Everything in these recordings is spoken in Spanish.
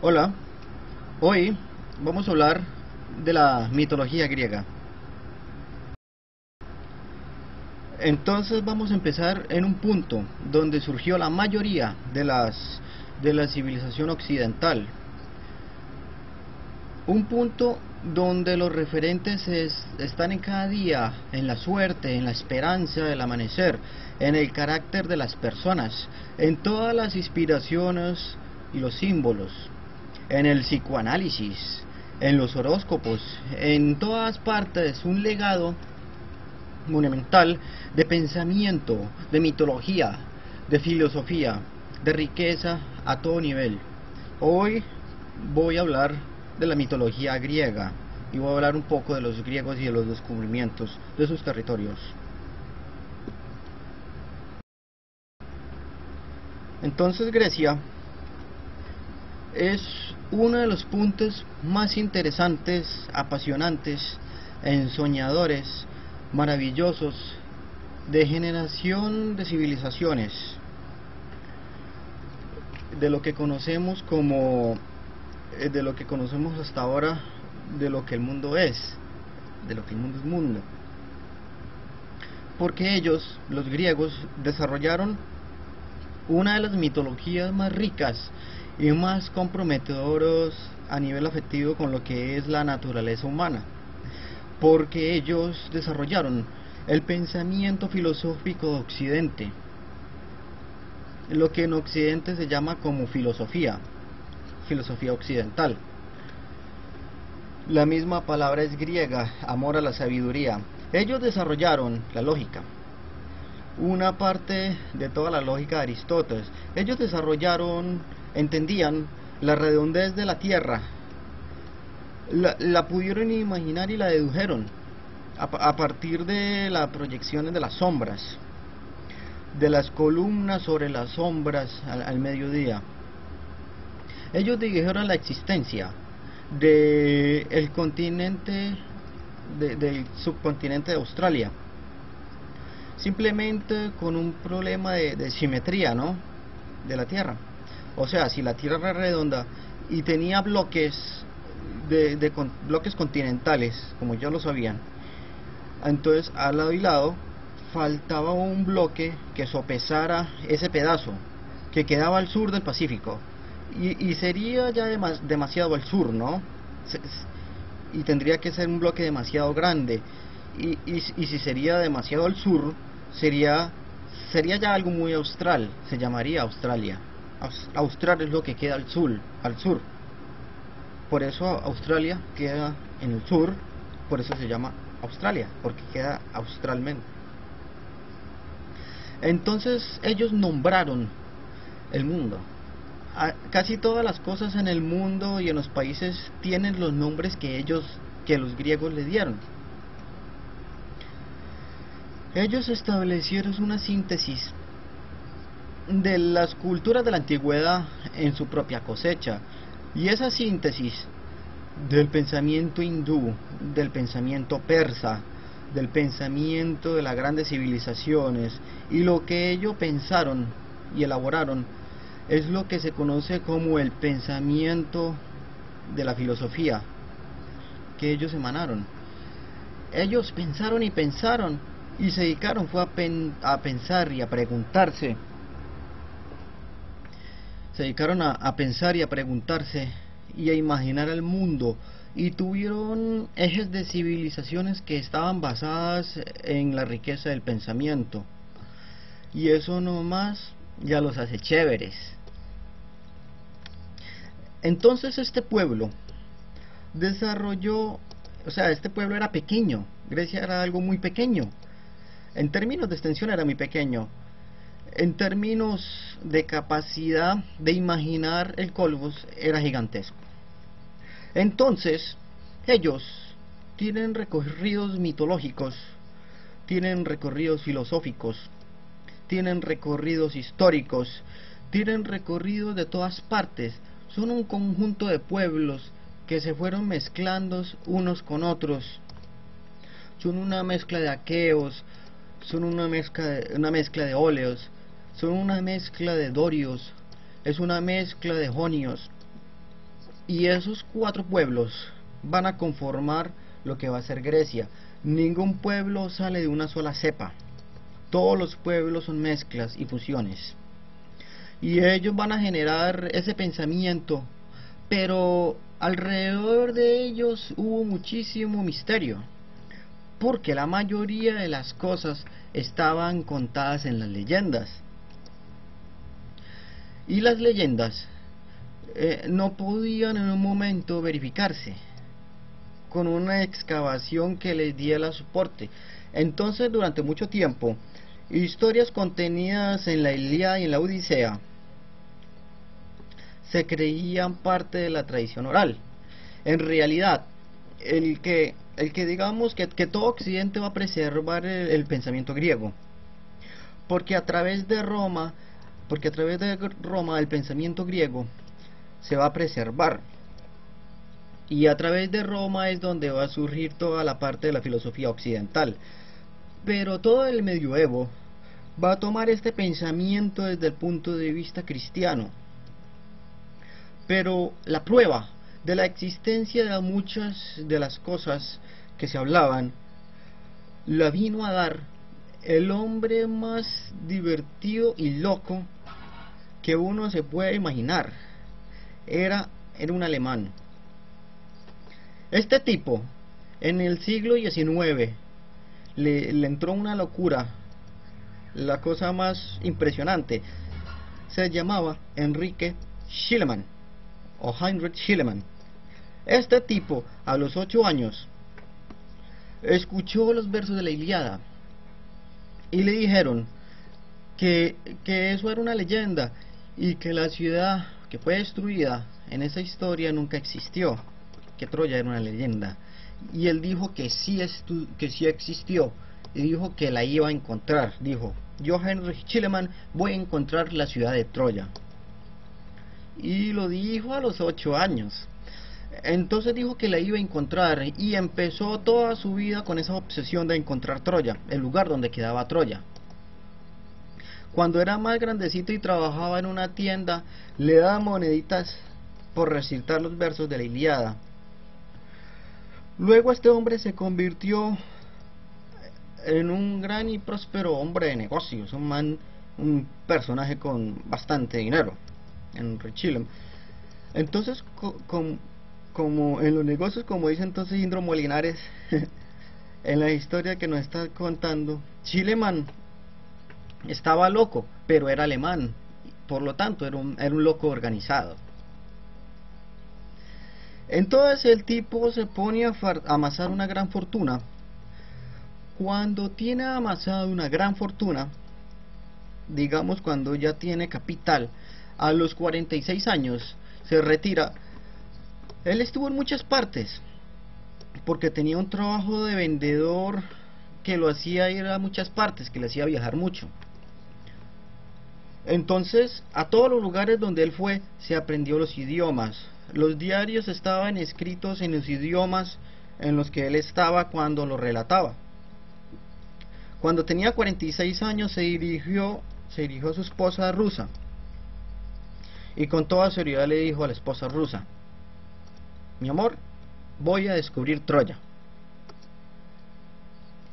Hola, hoy vamos a hablar de la mitología griega. Entonces vamos a empezar en un punto donde surgió la mayoría de la civilización occidental. Un punto donde los referentes están en cada día, en la suerte, en la esperanza del amanecer, en el carácter de las personas, en todas las inspiraciones y los símbolos, en el psicoanálisis, en los horóscopos, en todas partes un legado monumental de pensamiento, de mitología, de filosofía, de riqueza a todo nivel. Hoy voy a hablar de la mitología griega y voy a hablar un poco de los griegos y de los descubrimientos de sus territorios. Entonces Grecia es uno de los puntos más interesantes, apasionantes, ensoñadores, maravillosos de generación de civilizaciones, de lo que conocemos como de lo que conocemos hasta ahora, de lo que el mundo es, de lo que el mundo es mundo. Porque ellos, los griegos, desarrollaron una de las mitologías más ricas y más comprometedoras a nivel afectivo con lo que es la naturaleza humana, porque ellos desarrollaron el pensamiento filosófico de Occidente, lo que en Occidente se llama como filosofía occidental. La misma palabra es griega, amor a la sabiduría. Ellos desarrollaron la lógica, una parte de toda la lógica de Aristóteles. Ellos entendían la redondez de la Tierra, la pudieron imaginar y la dedujeron a partir de las proyecciones de las sombras, de las columnas sobre las sombras al mediodía. Ellos dijeron la existencia del continente, del subcontinente de Australia, simplemente con un problema de simetría, ¿no?, de la Tierra. O sea, si la Tierra era redonda y tenía bloques bloques continentales, como ya lo sabían, entonces al lado y lado faltaba un bloque que sopesara ese pedazo que quedaba al sur del Pacífico, y sería ya demasiado al sur, ¿no? Y tendría que ser un bloque demasiado grande, y si sería demasiado al sur, sería ya algo muy austral, se llamaría Australia. Austral es lo que queda al sur. Por eso Australia queda en el sur, por eso se llama Australia, porque queda australmente. Entonces ellos nombraron el mundo. Casi todas las cosas en el mundo y en los países tienen los nombres que los griegos le dieron. Ellos establecieron una síntesis de las culturas de la antigüedad en su propia cosecha, y esa síntesis del pensamiento hindú, del pensamiento persa, del pensamiento de las grandes civilizaciones, y lo que ellos pensaron y elaboraron, es lo que se conoce como el pensamiento de la filosofía que ellos emanaron. Ellos pensaron y pensaron, y se dedicaron fue a pensar y a preguntarse. Se dedicaron a pensar y a preguntarse y a imaginar el mundo, y tuvieron ejes de civilizaciones que estaban basadas en la riqueza del pensamiento, y eso nomás ya los hace chéveres. Entonces este pueblo desarrolló, o sea, este pueblo era pequeño. Grecia era algo muy pequeño, en términos de extensión era muy pequeño, en términos de capacidad de imaginar el cosmos era gigantesco. Entonces ellos tienen recorridos mitológicos, tienen recorridos filosóficos, tienen recorridos históricos, tienen recorridos de todas partes. Son un conjunto de pueblos que se fueron mezclando unos con otros. Son una mezcla de aqueos, son una mezcla de óleos, son una mezcla de dorios, es una mezcla de jonios, y esos 4 pueblos van a conformar lo que va a ser Grecia. Ningún pueblo sale de una sola cepa, todos los pueblos son mezclas y fusiones, y ellos van a generar ese pensamiento, pero alrededor de ellos hubo muchísimo misterio, porque la mayoría de las cosas estaban contadas en las leyendas, y las leyendas no podían en un momento verificarse con una excavación que les diera soporte. Entonces, durante mucho tiempo, historias contenidas en la Ilíada y en la Odisea se creían parte de la tradición oral. En realidad, el que digamos que todo Occidente va a preservar el pensamiento griego, porque a través de Roma el pensamiento griego se va a preservar, y a través de Roma es donde va a surgir toda la parte de la filosofía occidental. Pero todo el medioevo va a tomar este pensamiento desde el punto de vista cristiano. Pero la prueba de la existencia de muchas de las cosas que se hablaban la vino a dar el hombre más divertido y loco que uno se puede imaginar. Era un alemán. Este tipo, en el siglo XIX, le entró una locura, la cosa más impresionante. Se llamaba Enrique Schliemann, o Heinrich Schliemann. Este tipo, a los 8 años, escuchó los versos de la Ilíada, y le dijeron que eso era una leyenda, y que la ciudad que fue destruida en esa historia nunca existió, que Troya era una leyenda. Y él dijo que sí existió, y dijo que la iba a encontrar. Dijo: yo, Heinrich Schliemann, voy a encontrar la ciudad de Troya. Y lo dijo a los 8 años. Entonces dijo que la iba a encontrar, y empezó toda su vida con esa obsesión de encontrar Troya, el lugar donde quedaba Troya. Cuando era más grandecito y trabajaba en una tienda, le daban moneditas por recitar los versos de la Ilíada. Luego este hombre se convirtió en un gran y próspero hombre de negocios, un personaje con bastante dinero, Enrique Schliemann. Entonces, como en los negocios, como dice entonces Indro Molinares, en la historia que nos está contando, Schliemann estaba loco, pero era alemán, por lo tanto era un loco organizado. Entonces el tipo se pone a amasar una gran fortuna. Cuando tiene amasado una gran fortuna, digamos cuando ya tiene capital, a los 46 años se retira. Él estuvo en muchas partes, porque tenía un trabajo de vendedor que lo hacía ir a muchas partes, que le hacía viajar mucho. Entonces, a todos los lugares donde él fue, se aprendió los idiomas. Los diarios estaban escritos en los idiomas en los que él estaba cuando lo relataba. Cuando tenía 46 años se dirigió a su esposa rusa, y con toda seguridad le dijo a la esposa rusa: mi amor, voy a descubrir Troya.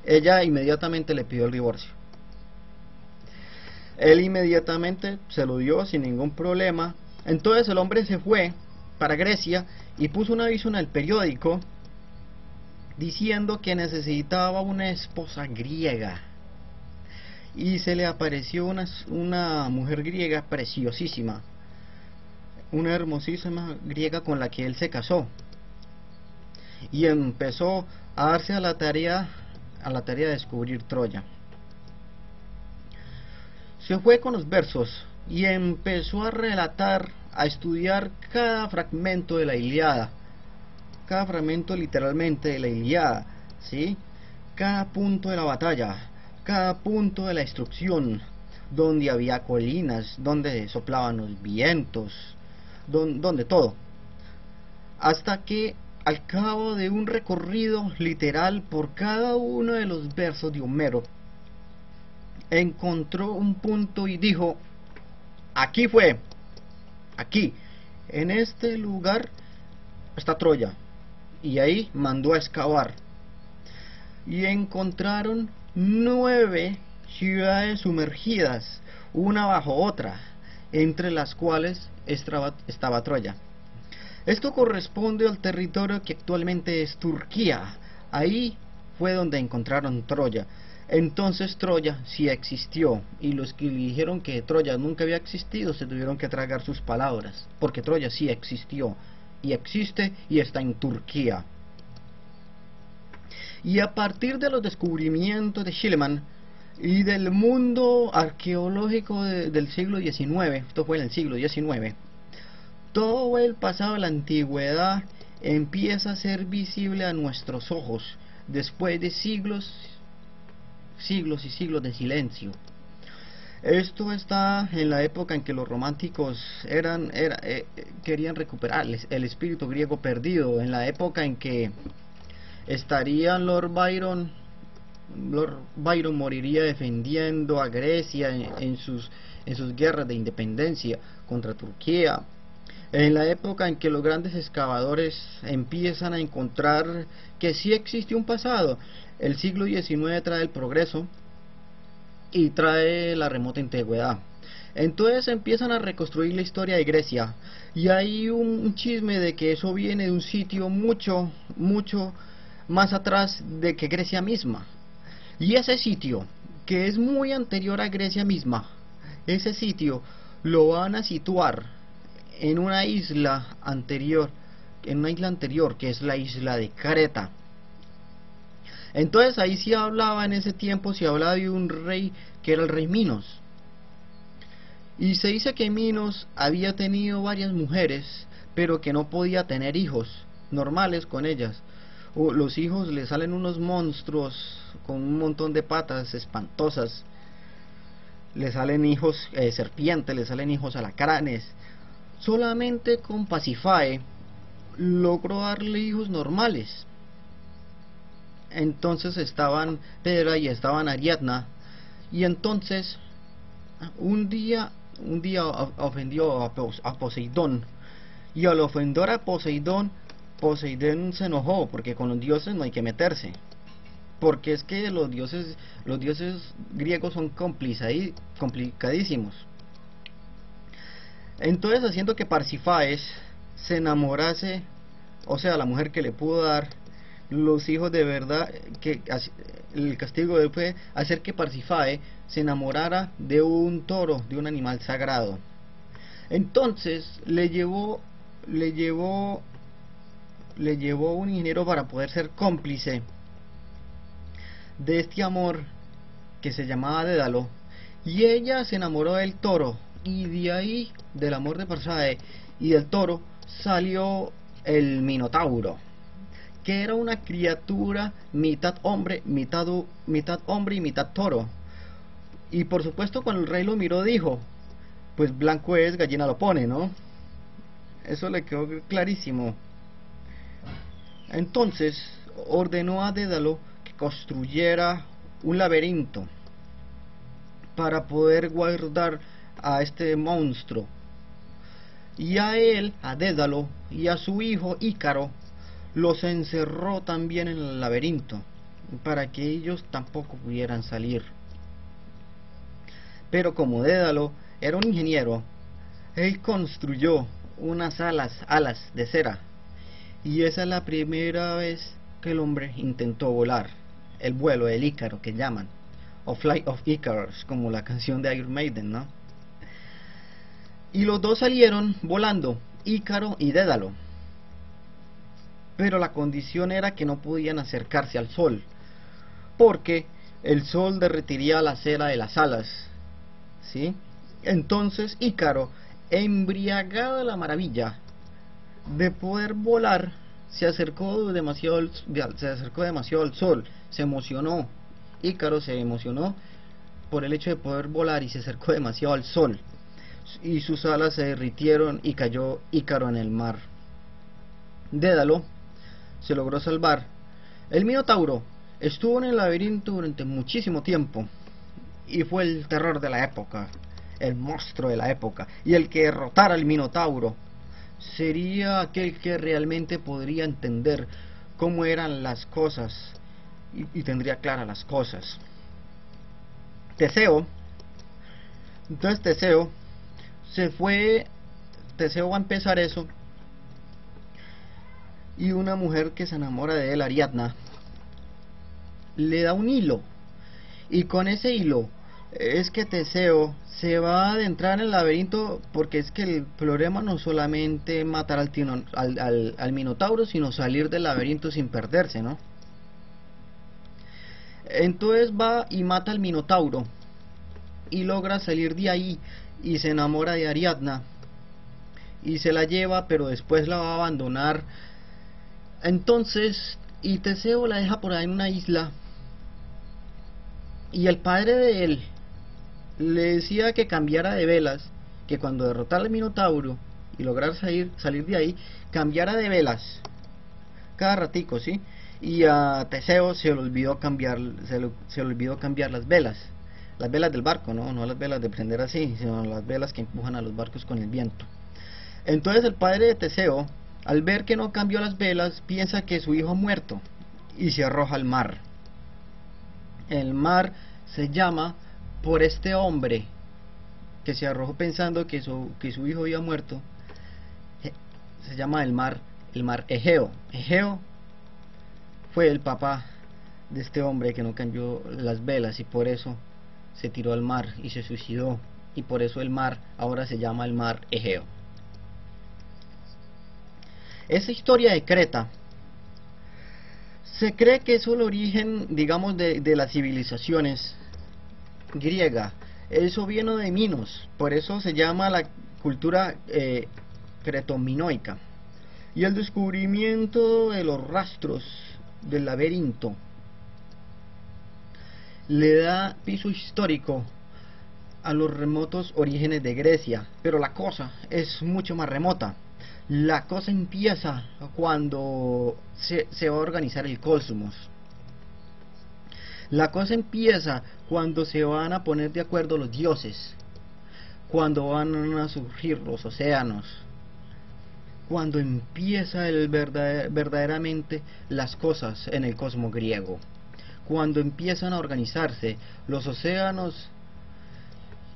Ella inmediatamente le pidió el divorcio. Él inmediatamente se lo dio sin ningún problema. Entonces el hombre se fue para Grecia y puso un aviso en el periódico diciendo que necesitaba una esposa griega, y se le apareció una mujer griega preciosísima, una hermosísima griega con la que él se casó, y empezó a darse a la tarea de descubrir Troya. Se fue con los versos y empezó a relatar, a estudiar cada fragmento de la Ilíada, cada fragmento literalmente de la Ilíada, ¿sí? Cada punto de la batalla, cada punto de la destrucción, donde había colinas, donde soplaban los vientos, donde todo, hasta que al cabo de un recorrido literal por cada uno de los versos de Homero, encontró un punto y dijo: aquí fue, aquí, en este lugar está Troya, y ahí mandó a excavar y encontraron 9 ciudades sumergidas, una bajo otra, entre las cuales estaba Troya. Esto corresponde al territorio que actualmente es Turquía. Ahí fue donde encontraron Troya. Entonces Troya sí existió, y los que dijeron que Troya nunca había existido se tuvieron que tragar sus palabras, porque Troya sí existió, y existe, y está en Turquía. Y a partir de los descubrimientos de Schliemann y del mundo arqueológico del siglo XIX, esto fue en el siglo XIX, todo el pasado de la antigüedad empieza a ser visible a nuestros ojos, después de siglos y siglos de silencio. Esto está en la época en que los románticos querían recuperar el espíritu griego perdido, en la época en que estaría Lord Byron moriría defendiendo a Grecia en sus guerras de independencia contra Turquía, en la época en que los grandes excavadores empiezan a encontrar que sí existe un pasado. El siglo XIX trae el progreso y trae la remota antigüedad. Entonces empiezan a reconstruir la historia de Grecia, y hay un chisme de que eso viene de un sitio mucho más atrás de que Grecia misma. Y ese sitio, que es muy anterior a Grecia misma, ese sitio lo van a situar en una isla anterior, que es la isla de Creta. Entonces ahí sí hablaba, en ese tiempo se hablaba de un rey que era el rey Minos. Y se dice que Minos había tenido varias mujeres, pero que no podía tener hijos normales con ellas. Los hijos le salen unos monstruos con un montón de patas espantosas. Le salen hijos serpientes, le salen hijos alacranes. Solamente con Pasífae logró darle hijos normales. Entonces estaban Pedra y estaban Ariadna, y entonces un día ofendió a Poseidón, y al ofender a Poseidón se enojó, porque con los dioses no hay que meterse, porque es que los dioses griegos son complicadísimos. Entonces, haciendo que Pasífae se enamorase, o sea, la mujer que le pudo dar los hijos de verdad, que el castigo fue hacer que Pasífae se enamorara de un toro, de un animal sagrado. Entonces le llevó un ingeniero para poder ser cómplice de este amor, que se llamaba Dédalo, y ella se enamoró del toro, y de ahí, del amor de Pasífae y del toro, salió el Minotauro, que era una criatura mitad hombre y mitad toro. Y por supuesto, cuando el rey lo miró, dijo: pues blanco es, gallina lo pone, ¿no? Eso le quedó clarísimo. Entonces ordenó a Dédalo que construyera un laberinto para poder guardar a este monstruo, y a él, a Dédalo, y a su hijo Ícaro los encerró también en el laberinto, para que ellos tampoco pudieran salir. Pero como Dédalo era un ingeniero, él construyó unas alas de cera, y esa es la primera vez que el hombre intentó volar, el vuelo del Ícaro, que llaman, o Flight of Icarus, como la canción de Iron Maiden, ¿no? Y los dos salieron volando, Ícaro y Dédalo. Pero la condición era que no podían acercarse al sol, porque el sol derretiría la cera de las alas, ¿sí? Entonces Ícaro, embriagado de la maravilla de poder volar, se acercó demasiado al sol, se emocionó. Ícaro se emocionó por el hecho de poder volar y se acercó demasiado al sol, y sus alas se derritieron y cayó Ícaro en el mar. Dédalo se logró salvar. El Minotauro estuvo en el laberinto durante muchísimo tiempo y fue el terror de la época, el monstruo de la época, y el que derrotara al Minotauro sería aquel que realmente podría entender cómo eran las cosas y tendría claras las cosas. Teseo, entonces Teseo se fue, Teseo va a empezar eso, y una mujer que se enamora de él, Ariadna, le da un hilo, y con ese hilo es que Teseo se va a adentrar en el laberinto, porque es que el problema no solamente matar al Minotauro, sino salir del laberinto sin perderse, ¿no? Entonces va y mata al Minotauro y logra salir de ahí y se enamora de Ariadna y se la lleva, pero después la va a abandonar. Entonces, y Teseo la deja por ahí en una isla, y el padre de él le decía que cambiara de velas, que cuando derrotara al Minotauro y lograr salir de ahí, cambiara de velas cada ratico, ¿sí? Y a Teseo se le olvidó cambiar, se le olvidó cambiar las velas del barco, no las velas de prender así, sino las velas que empujan a los barcos con el viento. Entonces el padre de Teseo, al ver que no cambió las velas, piensa que su hijo ha muerto y se arroja al mar. El mar se llama por este hombre que se arrojó pensando que su hijo había muerto. Se llama el mar Egeo. Egeo fue el papá de este hombre que no cambió las velas, y por eso se tiró al mar y se suicidó, y por eso el mar ahora se llama el mar Egeo. Esa historia de Creta se cree que es el origen, digamos, de las civilizaciones griega. Eso viene de Minos, por eso se llama la cultura cretominoica. Y el descubrimiento de los rastros del laberinto le da piso histórico a los remotos orígenes de Grecia, pero la cosa es mucho más remota. La cosa empieza cuando se va a organizar el cosmos. La cosa empieza cuando se van a poner de acuerdo los dioses, cuando van a surgir los océanos, cuando empieza verdaderamente las cosas en el cosmos griego, cuando empiezan a organizarse los océanos.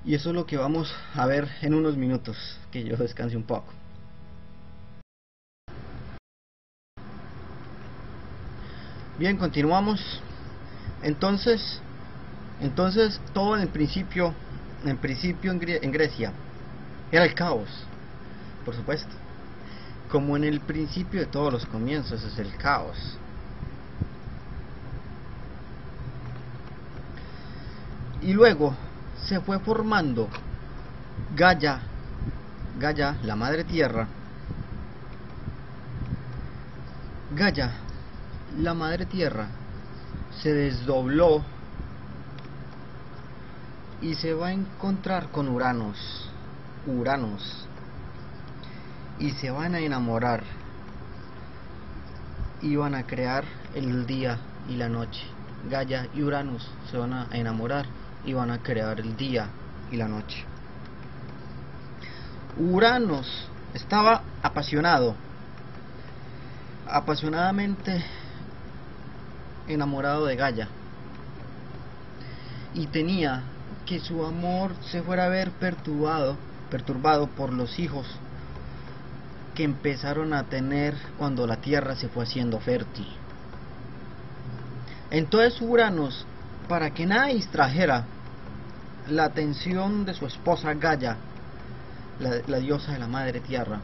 Y eso es lo que vamos a ver en unos minutos, que yo descanse un poco. Bien, continuamos. Entonces todo en principio en Grecia era el caos, por supuesto, como en el principio de todos los comienzos es el caos. Y luego se fue formando Gaia, la madre tierra. Gaia, la madre tierra, se desdobló y se va a encontrar con Uranos, y se van a enamorar y van a crear el día y la noche. Gaia y Uranus se van a enamorar y van a crear el día y la noche. Uranos estaba apasionadamente enamorado de Gaia, y tenía que su amor se fuera a ver perturbado por los hijos que empezaron a tener cuando la tierra se fue haciendo fértil. Entonces Uranos, para que nada distrajera la atención de su esposa Gaia, la diosa de la madre tierra,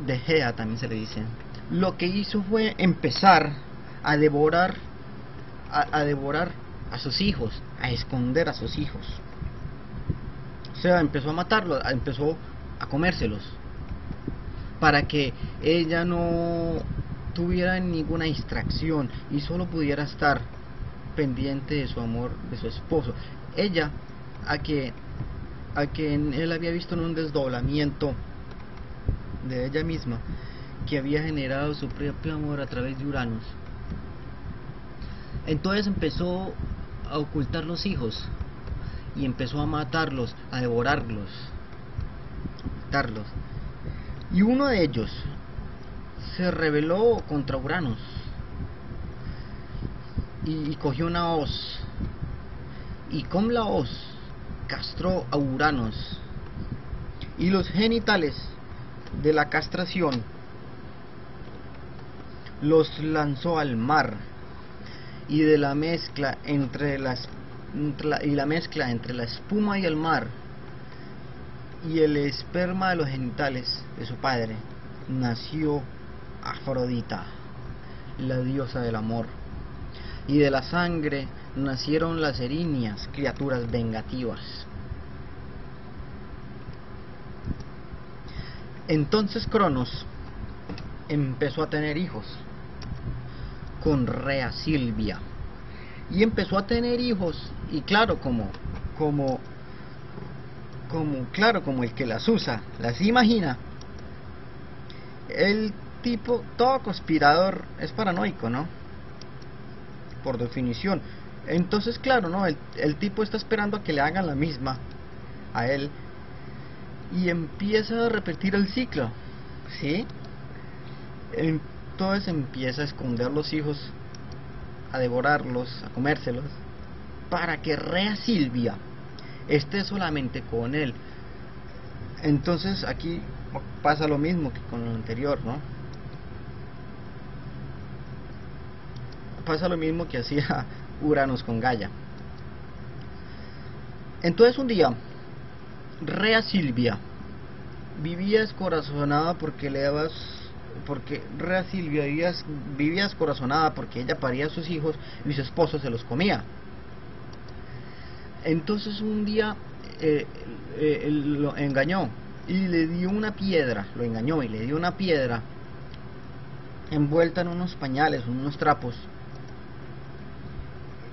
de Gea también se le dice, lo que hizo fue empezar a devorar a sus hijos, a esconder a sus hijos. O sea, empezó a matarlos, empezó a comérselos, para que ella no tuviera ninguna distracción y solo pudiera estar pendiente de su amor, de su esposo. Ella, a quien él había visto en un desdoblamiento de ella misma, que había generado su propio amor a través de Uranos. Entonces empezó a ocultar los hijos y empezó a matarlos, a devorarlos. evitarlos. Y uno de ellos se rebeló contra Uranos y cogió una hoz, y con la hoz castró a Uranos, y los genitales de la castración los lanzó al mar, y de la mezcla entre la espuma y el mar y el esperma de los genitales de su padre nació Afrodita, la diosa del amor, y de la sangre nacieron las erinias, criaturas vengativas. Entonces Cronos empezó a tener hijos con Rea Silvia, y empezó a tener hijos, y claro, como el que las usa, las imagina. El tipo, todo conspirador es paranoico, ¿no? Por definición. Entonces, claro, ¿no? El tipo está esperando a que le hagan la misma a él, y empieza a repetir el ciclo, ¿sí? Entonces empieza a esconder los hijos, a devorarlos, a comérselos, para que Rea Silvia esté solamente con él. Entonces aquí pasa lo mismo que con lo anterior, ¿no? Pasa lo mismo que hacía Uranos con Gaia. Entonces un día Rea Silvia vivía descorazonada porque Rea Silvia vivía descorazonada porque ella paría a sus hijos y su esposo se los comía. Entonces un día lo engañó y le dio una piedra, lo engañó y le dio una piedra envuelta en unos pañales, en unos trapos,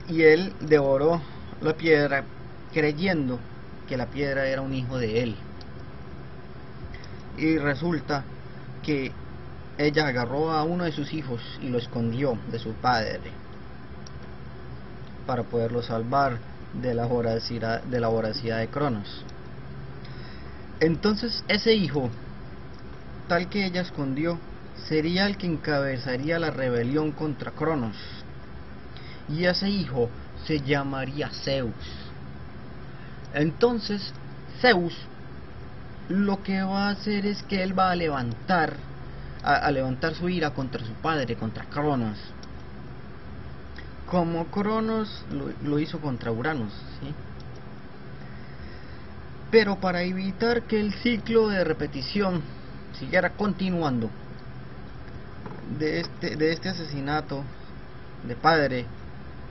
y él devoró la piedra creyendo que la piedra era un hijo de él. Y resulta que ella agarró a uno de sus hijos y lo escondió de su padre para poderlo salvar de la voracidad de Cronos. Entonces ese hijo, tal que ella escondió, sería el que encabezaría la rebelión contra Cronos, y ese hijo se llamaría Zeus. Entonces Zeus lo que va a hacer es que él va a levantar su ira contra su padre, contra Cronos, como Cronos lo hizo contra Uranos, ¿sí? Pero para evitar que el ciclo de repetición siguiera continuando de este asesinato de padre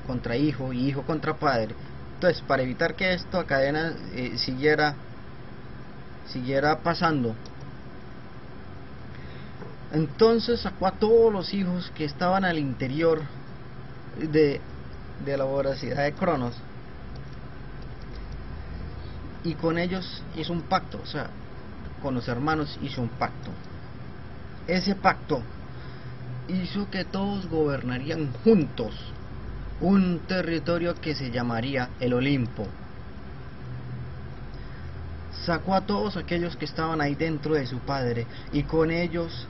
contra hijo y hijo contra padre, entonces para evitar que esto a cadena siguiera pasando, entonces sacó a todos los hijos que estaban al interior de la voracidad de Cronos, y con ellos hizo un pacto, o sea, con los hermanos hizo un pacto. Ese pacto hizo que todos gobernarían juntos un territorio que se llamaría el Olimpo. Sacó a todos aquellos que estaban ahí dentro de su padre, y con ellos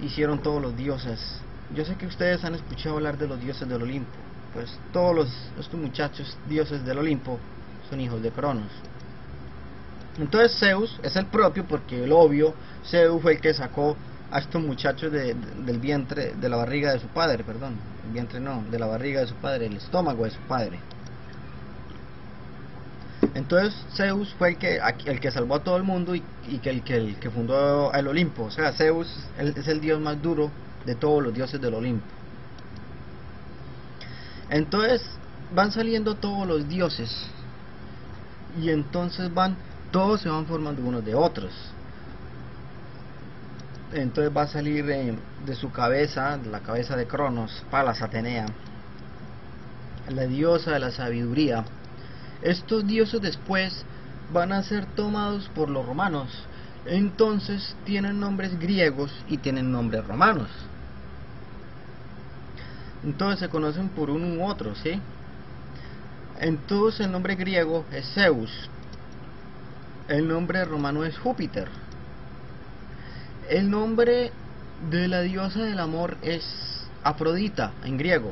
hicieron todos los dioses. Yo sé que ustedes han escuchado hablar de los dioses del Olimpo. Pues todos estos muchachos dioses del Olimpo son hijos de Cronos. Entonces Zeus es el propio, porque el obvio, Zeus fue el que sacó a estos muchachos del vientre, de la barriga de su padre, perdón, el vientre no, de la barriga de su padre, el estómago de su padre. Entonces Zeus fue el que salvó a todo el mundo, y que el que fundó el Olimpo. O sea, Zeus es el dios más duro de todos los dioses del Olimpo. Entonces van saliendo todos los dioses, y entonces todos se van formando unos de otros. Entonces va a salir de su cabeza, la cabeza de Cronos, Palas Atenea, la diosa de la sabiduría. Estos dioses después van a ser tomados por los romanos, entonces tienen nombres griegos y tienen nombres romanos. Entonces se conocen por uno u otro, ¿sí? Entonces el nombre griego es Zeus, El nombre romano es Júpiter. El nombre de la diosa del amor es Afrodita en griego.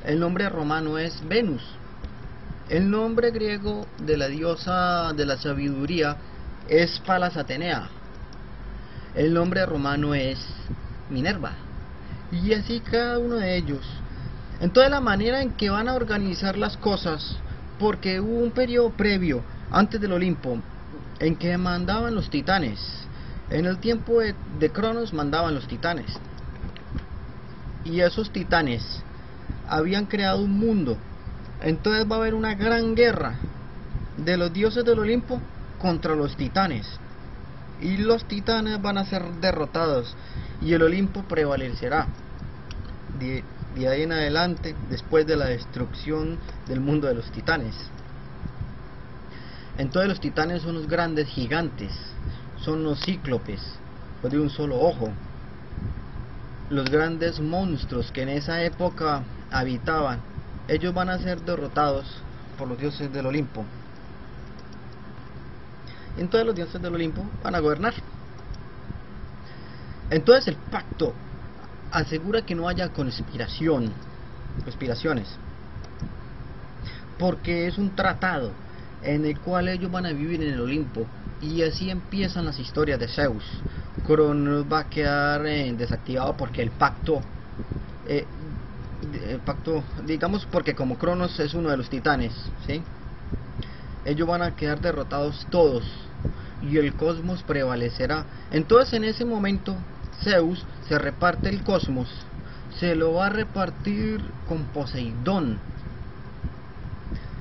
El nombre romano es Venus. El nombre griego de la diosa de la sabiduría es Palas Atenea. El nombre romano es Minerva. Y así cada uno de ellos. Entonces la manera en que van a organizar las cosas, porque hubo un periodo previo, antes del Olimpo, en que mandaban los titanes. En el tiempo de Cronos mandaban los titanes. Y esos titanes habían creado un mundo. Entonces va a haber una gran guerra de los dioses del Olimpo contra los titanes. Y los titanes van a ser derrotados y el Olimpo prevalecerá. De ahí en adelante, después de la destrucción del mundo de los titanes. Entonces los titanes son los grandes gigantes, son los cíclopes, pues de un solo ojo, los grandes monstruos que en esa época habitaban. Ellos van a ser derrotados por los dioses del Olimpo. Entonces los dioses del Olimpo van a gobernar. Entonces el pacto asegura que no haya conspiraciones, porque es un tratado en el cual ellos van a vivir en el Olimpo, y así empiezan las historias de Zeus. Cronos va a quedar desactivado porque el pacto, digamos, porque como Cronos es uno de los titanes, ¿sí? Ellos van a quedar derrotados todos y el cosmos prevalecerá. Entonces en ese momento Zeus se reparte el cosmos, se lo va a repartir con Poseidón,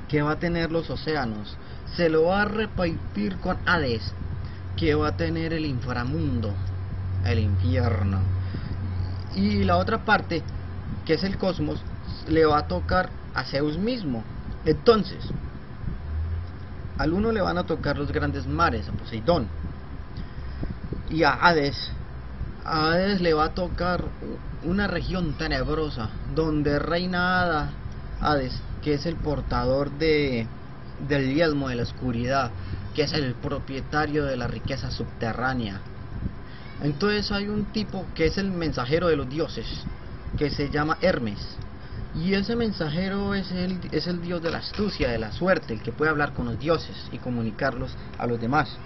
que va a tener los océanos, se lo va a repartir con Hades, que va a tener el inframundo, el infierno, y la otra parte, que es el cosmos, le va a tocar a Zeus mismo. Entonces al uno le van a tocar los grandes mares, a Poseidón, y a Hades le va a tocar una región tenebrosa donde reina Hades, que es el portador del yelmo de la oscuridad, que es el propietario de la riqueza subterránea. Entonces hay un tipo que es el mensajero de los dioses, que se llama Hermes, y ese mensajero es el dios de la astucia, de la suerte, el que puede hablar con los dioses y comunicarlos a los demás.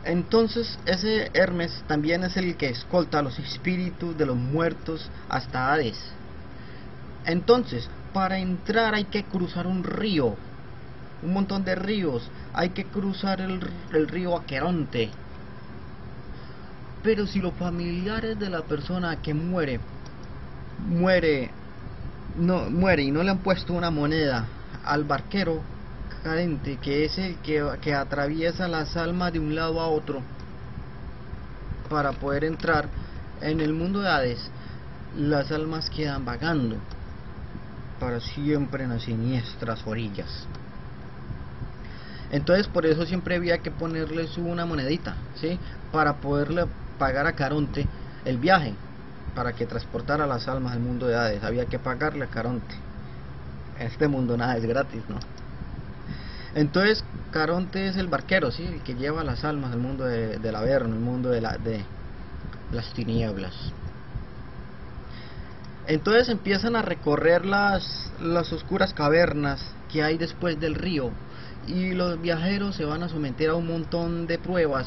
Entonces ese Hermes también es el que escolta a los espíritus de los muertos hasta Hades. Entonces para entrar hay que cruzar un río, un montón de ríos, hay que cruzar el río Aqueronte. Pero si los familiares de la persona que muere y no le han puesto una moneda al barquero cadente, que es el que atraviesa las almas de un lado a otro para poder entrar en el mundo de Hades, las almas quedan vagando para siempre en las siniestras orillas. Entonces por eso siempre había que ponerles una monedita, ¿sí? Para poderle pagar a Caronte el viaje, para que transportara las almas al mundo de Hades. Había que pagarle a Caronte. En este mundo nada es gratis, ¿no? Entonces Caronte es el barquero, ¿sí? El que lleva las almas al mundo del Averno, el mundo de las tinieblas. Entonces empiezan a recorrer las oscuras cavernas que hay después del río, y los viajeros se van a someter a un montón de pruebas.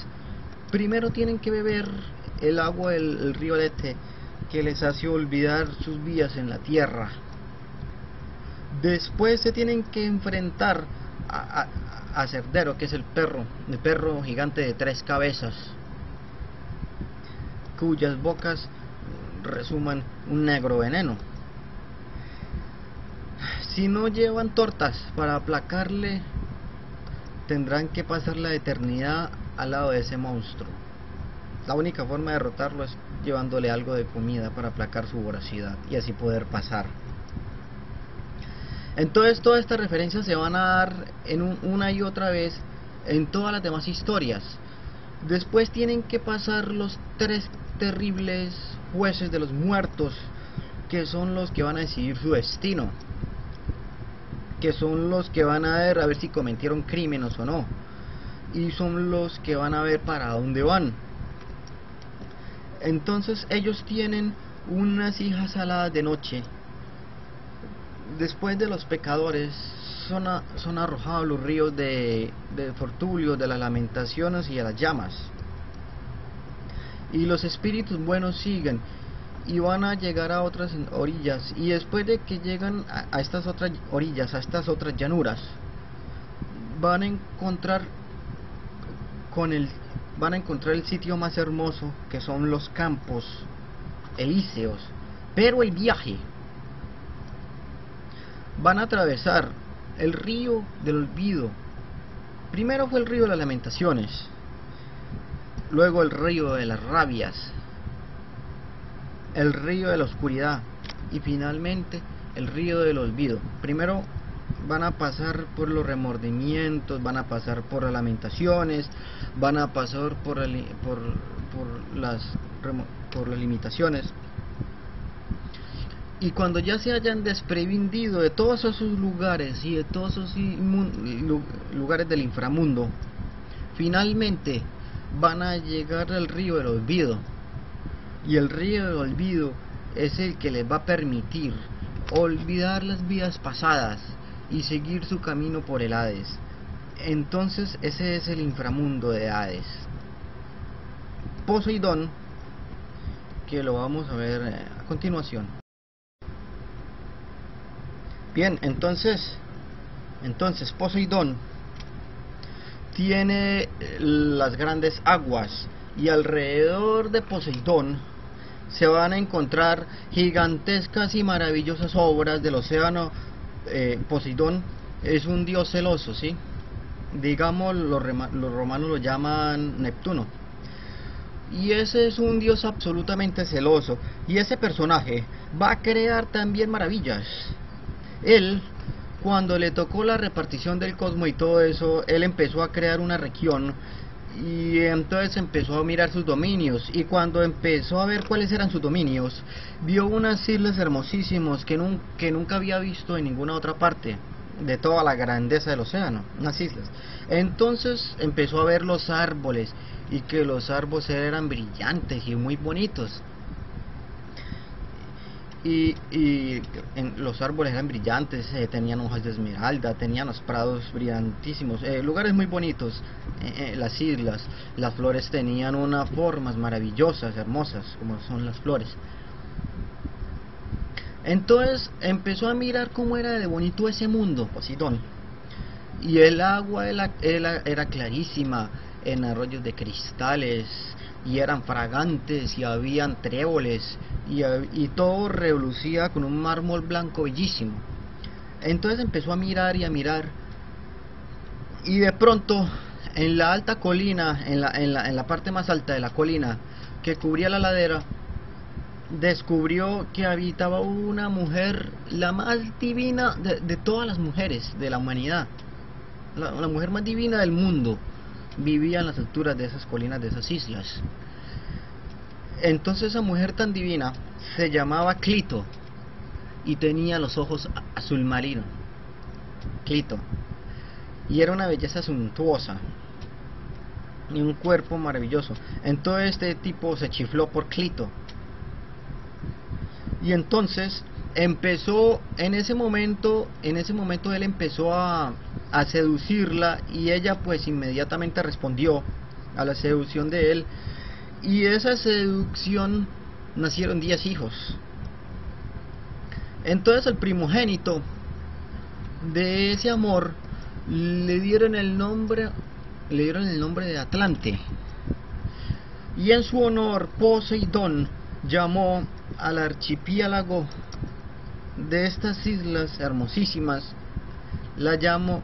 Primero tienen que beber el agua del río Lete, que les hace olvidar sus vidas en la tierra. Después se tienen que enfrentar a Cerdero, que es el perro gigante de 3 cabezas, cuyas bocas resuman un negro veneno. Si no llevan tortas para aplacarle, tendrán que pasar la eternidad al lado de ese monstruo. La única forma de derrotarlo es llevándole algo de comida para aplacar su voracidad y así poder pasar. Entonces todas estas referencias se van a dar una y otra vez en todas las demás historias. Después tienen que pasar los 3 terribles jueces de los muertos, que son los que van a decidir su destino, que son los que van a ver si cometieron crímenes o no, y son los que van a ver para dónde van. Entonces ellos tienen unas hijas aladas de noche. Después de los pecadores son arrojados los ríos de Fortulio, de las lamentaciones y de las llamas. Y los espíritus buenos siguen y van a llegar a otras orillas, y después de que llegan a estas otras orillas, a estas otras llanuras, van a encontrar el sitio más hermoso, que son los campos elíseos. Pero el viaje, van a atravesar el río del olvido. Primero fue el río de las lamentaciones, luego el río de las rabias, el río de la oscuridad y finalmente el río del olvido. Primero van a pasar por los remordimientos, van a pasar por las lamentaciones, van a pasar por las limitaciones. Y cuando ya se hayan desprendido de todos esos lugares y de todos esos lugares del inframundo, finalmente van a llegar al río del olvido. Y el río del olvido es el que les va a permitir olvidar las vidas pasadas y seguir su camino por el Hades. Entonces ese es el inframundo de Hades. Poseidón, que lo vamos a ver a continuación. Bien, entonces Poseidón tiene las grandes aguas, y alrededor de Poseidón se van a encontrar gigantescas y maravillosas obras del océano. Poseidón es un dios celoso, ¿sí? Digamos, los romanos lo llaman Neptuno. Y ese es un dios absolutamente celoso, y ese personaje va a crear también maravillas. Él, cuando le tocó la repartición del cosmos y todo eso, él empezó a crear una región, y entonces empezó a mirar sus dominios, y cuando empezó a ver cuáles eran sus dominios, vio unas islas hermosísimas que nunca había visto en ninguna otra parte de toda la grandeza del océano, unas islas. Entonces empezó a ver los árboles, y que los árboles eran brillantes y muy bonitos. Los árboles eran brillantes, tenían hojas de esmeralda, tenían los prados brillantísimos, lugares muy bonitos, las islas. Las flores tenían unas formas maravillosas, hermosas, como son las flores. Entonces empezó a mirar cómo era de bonito ese mundo, Poseidón. Y el agua era clarísima, en arroyos de cristales, y eran fragantes, y habían tréboles, y todo relucía con un mármol blanco bellísimo. Entonces empezó a mirar y a mirar, y de pronto en la alta colina, en la parte más alta de la colina que cubría la ladera, descubrió que habitaba una mujer, la más divina de todas las mujeres de la humanidad, la mujer más divina del mundo. Vivía en las alturas de esas colinas, de esas islas. Entonces esa mujer tan divina se llamaba Clito, y tenía los ojos azul marino, Clito, y era una belleza suntuosa y un cuerpo maravilloso. Entonces este tipo se chifló por Clito, y entonces empezó, en ese momento él empezó a seducirla, y ella pues inmediatamente respondió a la seducción de él, y esa seducción nacieron 10 hijos. Entonces el primogénito de ese amor le dieron el nombre de Atlante, y en su honor Poseidón llamó al archipiélago de estas islas hermosísimas, la llamó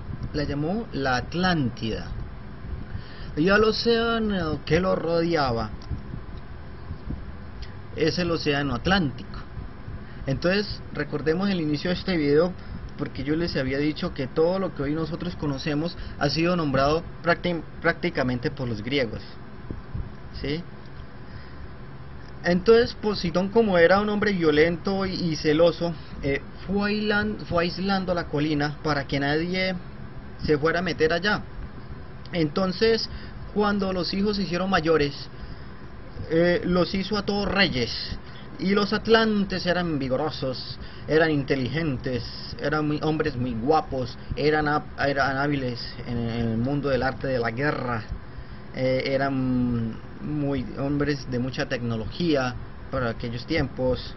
la Atlántida, y al océano que lo rodeaba es el océano Atlántico. Entonces recordemos el inicio de este video, porque yo les había dicho que todo lo que hoy nosotros conocemos ha sido nombrado prácticamente por los griegos, ¿sí? Entonces Poseidón, como era un hombre violento y celoso, fue aislando la colina para que nadie se fuera a meter allá. Entonces, cuando los hijos se hicieron mayores, los hizo a todos reyes. Y los atlantes eran vigorosos, eran inteligentes, eran hombres muy guapos, eran hábiles en el mundo del arte de la guerra, eran hombres de mucha tecnología para aquellos tiempos,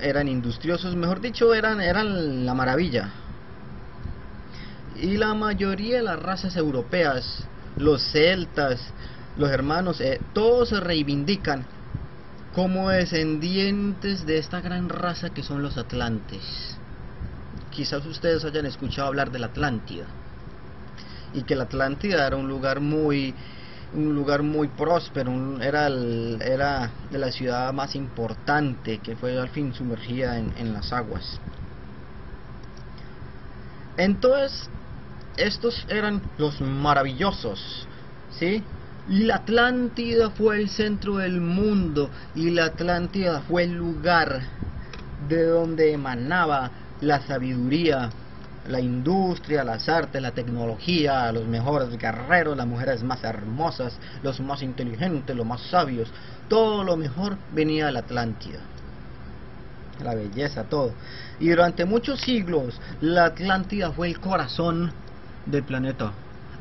eran industriosos, mejor dicho, eran la maravilla. Y la mayoría de las razas europeas, los celtas, los germanos, todos se reivindican como descendientes de esta gran raza que son los atlantes. Quizás ustedes hayan escuchado hablar de la Atlántida, y que la Atlántida era un lugar muy próspero, era de la ciudad más importante, que fue al fin sumergida en las aguas. Entonces, estos eran los maravillosos, ¿sí? Y la Atlántida fue el centro del mundo, y la Atlántida fue el lugar de donde emanaba la sabiduría, la industria, las artes, la tecnología, los mejores guerreros, las mujeres más hermosas, los más inteligentes, los más sabios. Todo lo mejor venía de la Atlántida, la belleza, todo. Y durante muchos siglos la Atlántida fue el corazón del planeta,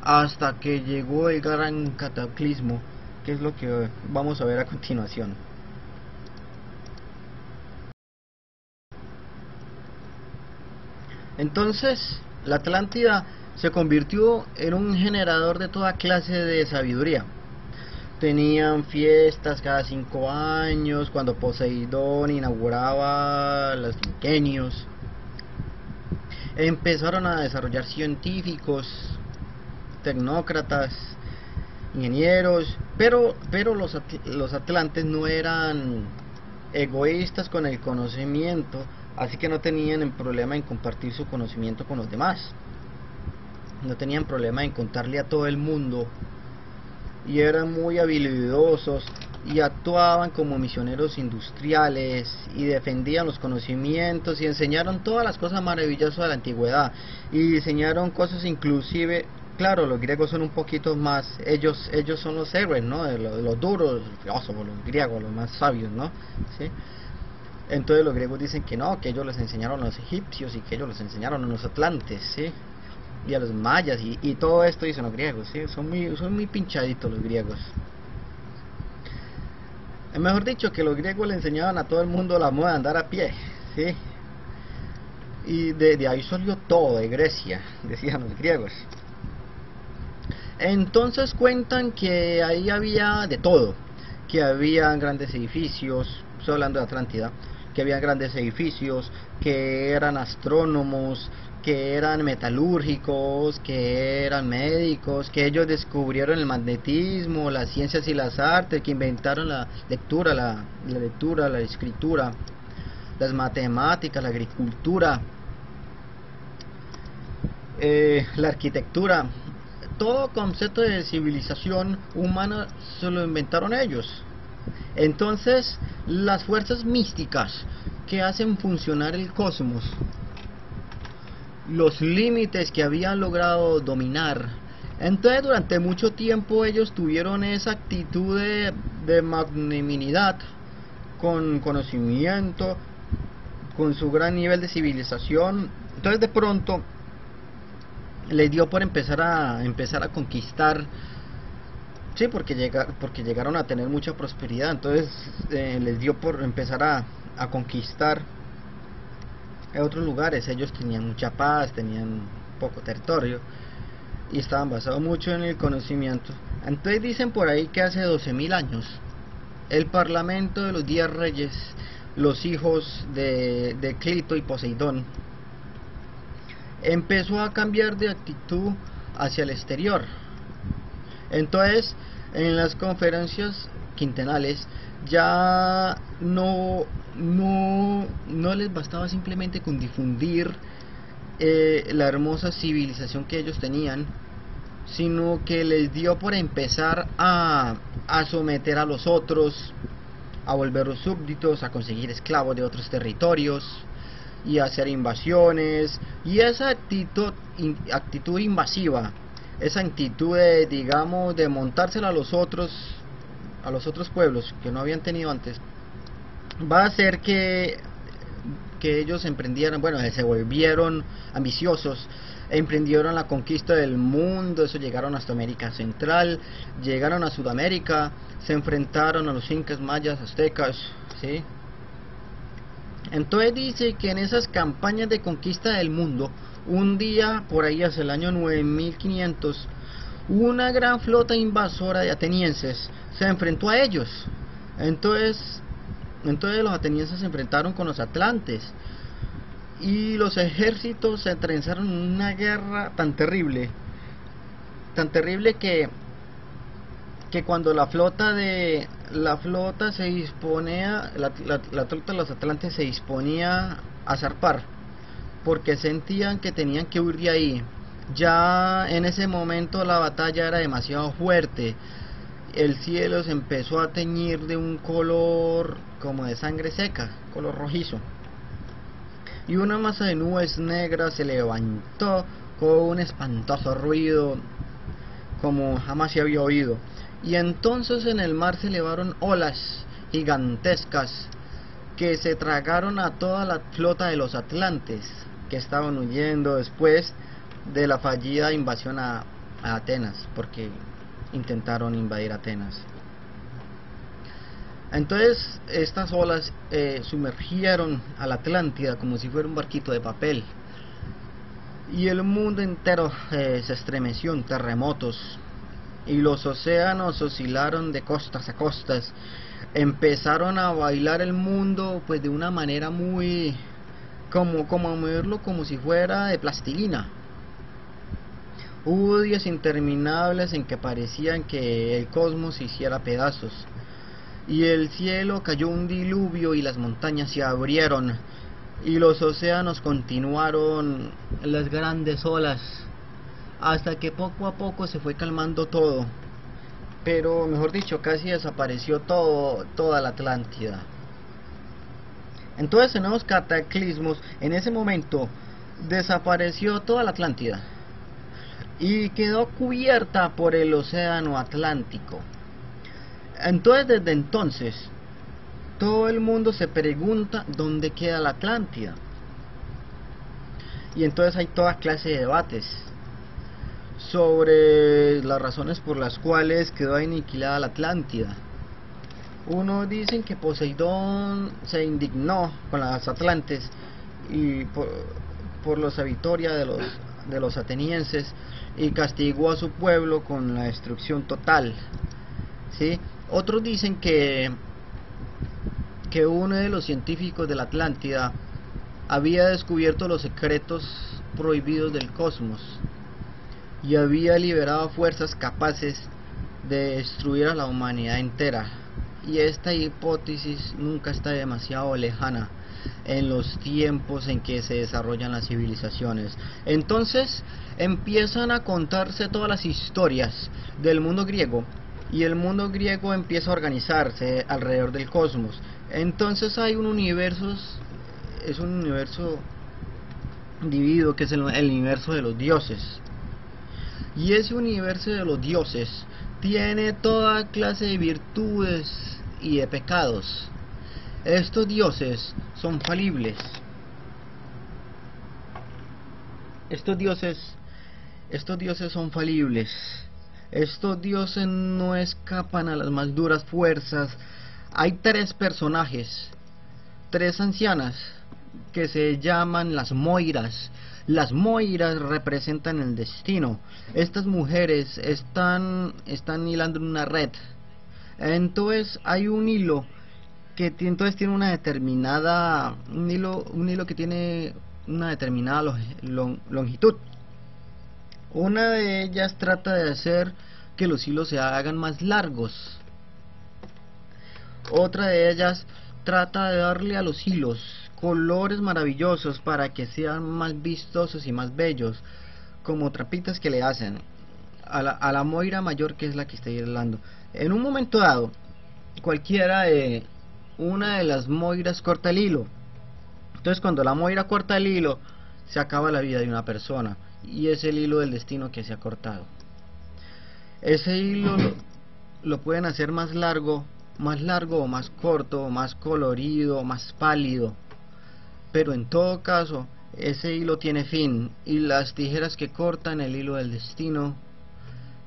hasta que llegó el gran cataclismo, que es lo que vamos a ver a continuación. Entonces, la Atlántida se convirtió en un generador de toda clase de sabiduría. Tenían fiestas cada 5 años, cuando Poseidón inauguraba los quinquenios. Empezaron a desarrollar científicos, tecnócratas, ingenieros, pero los atlantes no eran egoístas con el conocimiento, así que no tenían problema en compartir su conocimiento con los demás, no tenían problema en contarle a todo el mundo, y eran muy habilidosos y actuaban como misioneros industriales y defendían los conocimientos y enseñaron todas las cosas maravillosas de la antigüedad y diseñaron cosas. Inclusive, claro, los griegos son un poquito más, ellos son los héroes, ¿no? Los duros, los filósofos, los griegos, los más sabios, ¿no? ¿Sí? Entonces los griegos dicen que no, que ellos les enseñaron a los egipcios y que ellos les enseñaron a los atlantes, ¿sí? Y a los mayas y todo esto dicen los griegos, ¿sí? Son muy pinchaditos los griegos. Es mejor dicho, que los griegos le enseñaban a todo el mundo la moda de andar a pie, ¿sí? Y de ahí salió todo, de Grecia, decían los griegos. Entonces cuentan que ahí había de todo, que había grandes edificios, estoy hablando de Atlántida, que había grandes edificios, que eran astrónomos, que eran metalúrgicos, que eran médicos, que ellos descubrieron el magnetismo, las ciencias y las artes, que inventaron la lectura, la escritura, las matemáticas, la agricultura, la arquitectura. Todo concepto de civilización humana se lo inventaron ellos. Entonces, las fuerzas místicas que hacen funcionar el cosmos, los límites que habían logrado dominar, entonces durante mucho tiempo ellos tuvieron esa actitud de magnanimidad, con conocimiento, con su gran nivel de civilización. Entonces de pronto les dio por empezar a conquistar, sí, porque llegaron a tener mucha prosperidad. Entonces les dio por empezar a conquistar otros lugares. Ellos tenían mucha paz, tenían poco territorio y estaban basados mucho en el conocimiento. Entonces dicen por ahí que hace 12.000 años el parlamento de los 10 reyes, los hijos de Clito y Poseidón, empezó a cambiar de actitud hacia el exterior. Entonces en las conferencias quinquenales ya no les bastaba simplemente con difundir la hermosa civilización que ellos tenían, sino que les dio por empezar a someter a los otros, a volverlos súbditos, a conseguir esclavos de otros territorios y a hacer invasiones. Y esa actitud invasiva, esa actitud de, digamos, de montársela a los otros pueblos que no habían tenido antes, va a hacer que ellos emprendieran, bueno, se volvieron ambiciosos, emprendieron la conquista del mundo. Eso, llegaron hasta América Central, llegaron a Sudamérica, se enfrentaron a los incas, mayas, aztecas, ¿sí? Entonces dice que en esas campañas de conquista del mundo, un día por ahí hacia el año 9500, una gran flota invasora de atenienses se enfrentó a ellos. Entonces los atenienses se enfrentaron con los atlantes y los ejércitos se trenzaron en una guerra tan terrible que cuando la flota se disponía, la flota de los atlantes se disponía a zarpar, porque sentían que tenían que huir de ahí. Ya en ese momento la batalla era demasiado fuerte. El cielo se empezó a teñir de un color como de sangre seca, color rojizo, y una masa de nubes negras se levantó con un espantoso ruido como jamás se había oído. Y entonces en el mar se elevaron olas gigantescas que se tragaron a toda la flota de los atlantes que estaban huyendo después de la fallida invasión a Atenas, porque intentaron invadir Atenas. Entonces estas olas sumergieron a la Atlántida como si fuera un barquito de papel, y el mundo entero se estremeció en terremotos, y los océanos oscilaron de costas a costas. Empezaron a bailar el mundo pues de una manera muy como a moverlo como si fuera de plastilina. Hubo días interminables en que parecían que el cosmos se hiciera pedazos, y el cielo cayó un diluvio, y las montañas se abrieron, y los océanos continuaron las grandes olas, hasta que poco a poco se fue calmando todo, pero mejor dicho, casi desapareció toda la Atlántida. Entonces, en esos cataclismos, en ese momento desapareció toda la Atlántida y quedó cubierta por el océano Atlántico. Entonces, desde entonces, todo el mundo se pregunta dónde queda la Atlántida, y entonces hay toda clase de debates sobre las razones por las cuales quedó aniquilada la Atlántida. Unos dicen que Poseidón se indignó con las atlantes y por la victoria de los atenienses, y castigó a su pueblo con la destrucción total, ¿sí? Otros dicen que uno de los científicos de la Atlántida había descubierto los secretos prohibidos del cosmos y había liberado fuerzas capaces de destruir a la humanidad entera. Y esta hipótesis nunca está demasiado lejana en los tiempos en que se desarrollan las civilizaciones. Entonces empiezan a contarse todas las historias del mundo griego, y el mundo griego empieza a organizarse alrededor del cosmos. Entonces hay un universo, es un universo dividido, que es el universo de los dioses. Y ese universo de los dioses tiene toda clase de virtudes y de pecados. Estos dioses son falibles. Estos dioses son falibles. Estos dioses no escapan a las más duras fuerzas. Hay tres personajes, tres ancianas, que se llaman las Moiras. Las Moiras representan el destino. Estas mujeres están hilando en una red. Entonces hay un hilo que entonces tiene una determinada un hilo que tiene una determinada longitud. Una de ellas trata de hacer que los hilos se hagan más largos. Otra de ellas trata de darle a los hilos colores maravillosos para que sean más vistosos y más bellos, como trapitas que le hacen a la Moira mayor, que es la que estoy hablando. En un momento dado, cualquiera de una de las moiras corta el hilo. Entonces cuando la moira corta el hilo, se acaba la vida de una persona, y es el hilo del destino que se ha cortado. Ese hilo lo pueden hacer más largo o más corto, más colorido, más pálido, pero en todo caso ese hilo tiene fin, y las tijeras que cortan el hilo del destino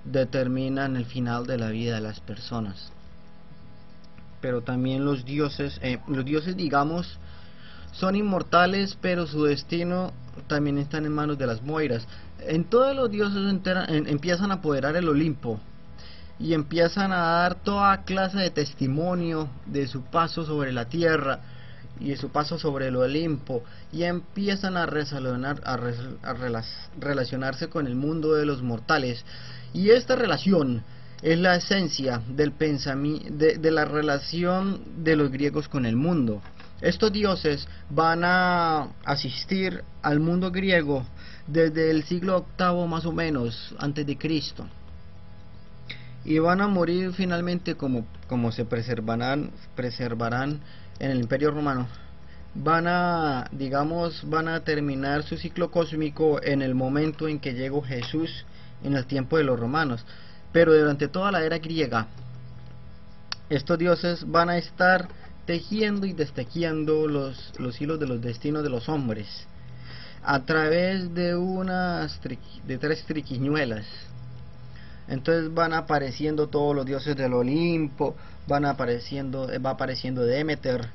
determinan el final de la vida de las personas. Pero también los dioses digamos son inmortales, pero su destino también está en manos de las moiras. En todos los dioses empiezan a apoderar el Olimpo, y empiezan a dar toda clase de testimonio de su paso sobre la tierra y de su paso sobre el Olimpo, y empiezan a relacionarse con el mundo de los mortales. Y esta relación es la esencia del pensamiento, de la relación de los griegos con el mundo. Estos dioses van a asistir al mundo griego desde el siglo VIII más o menos antes de Cristo, y van a morir finalmente como se preservarán en el Imperio Romano. Van a terminar su ciclo cósmico en el momento en que llegó Jesús en el tiempo de los romanos. Pero durante toda la era griega, estos dioses van a estar tejiendo y destejiendo los hilos de los destinos de los hombres a través de tres triquiñuelas. Entonces van apareciendo todos los dioses del Olimpo, va apareciendo Demeter,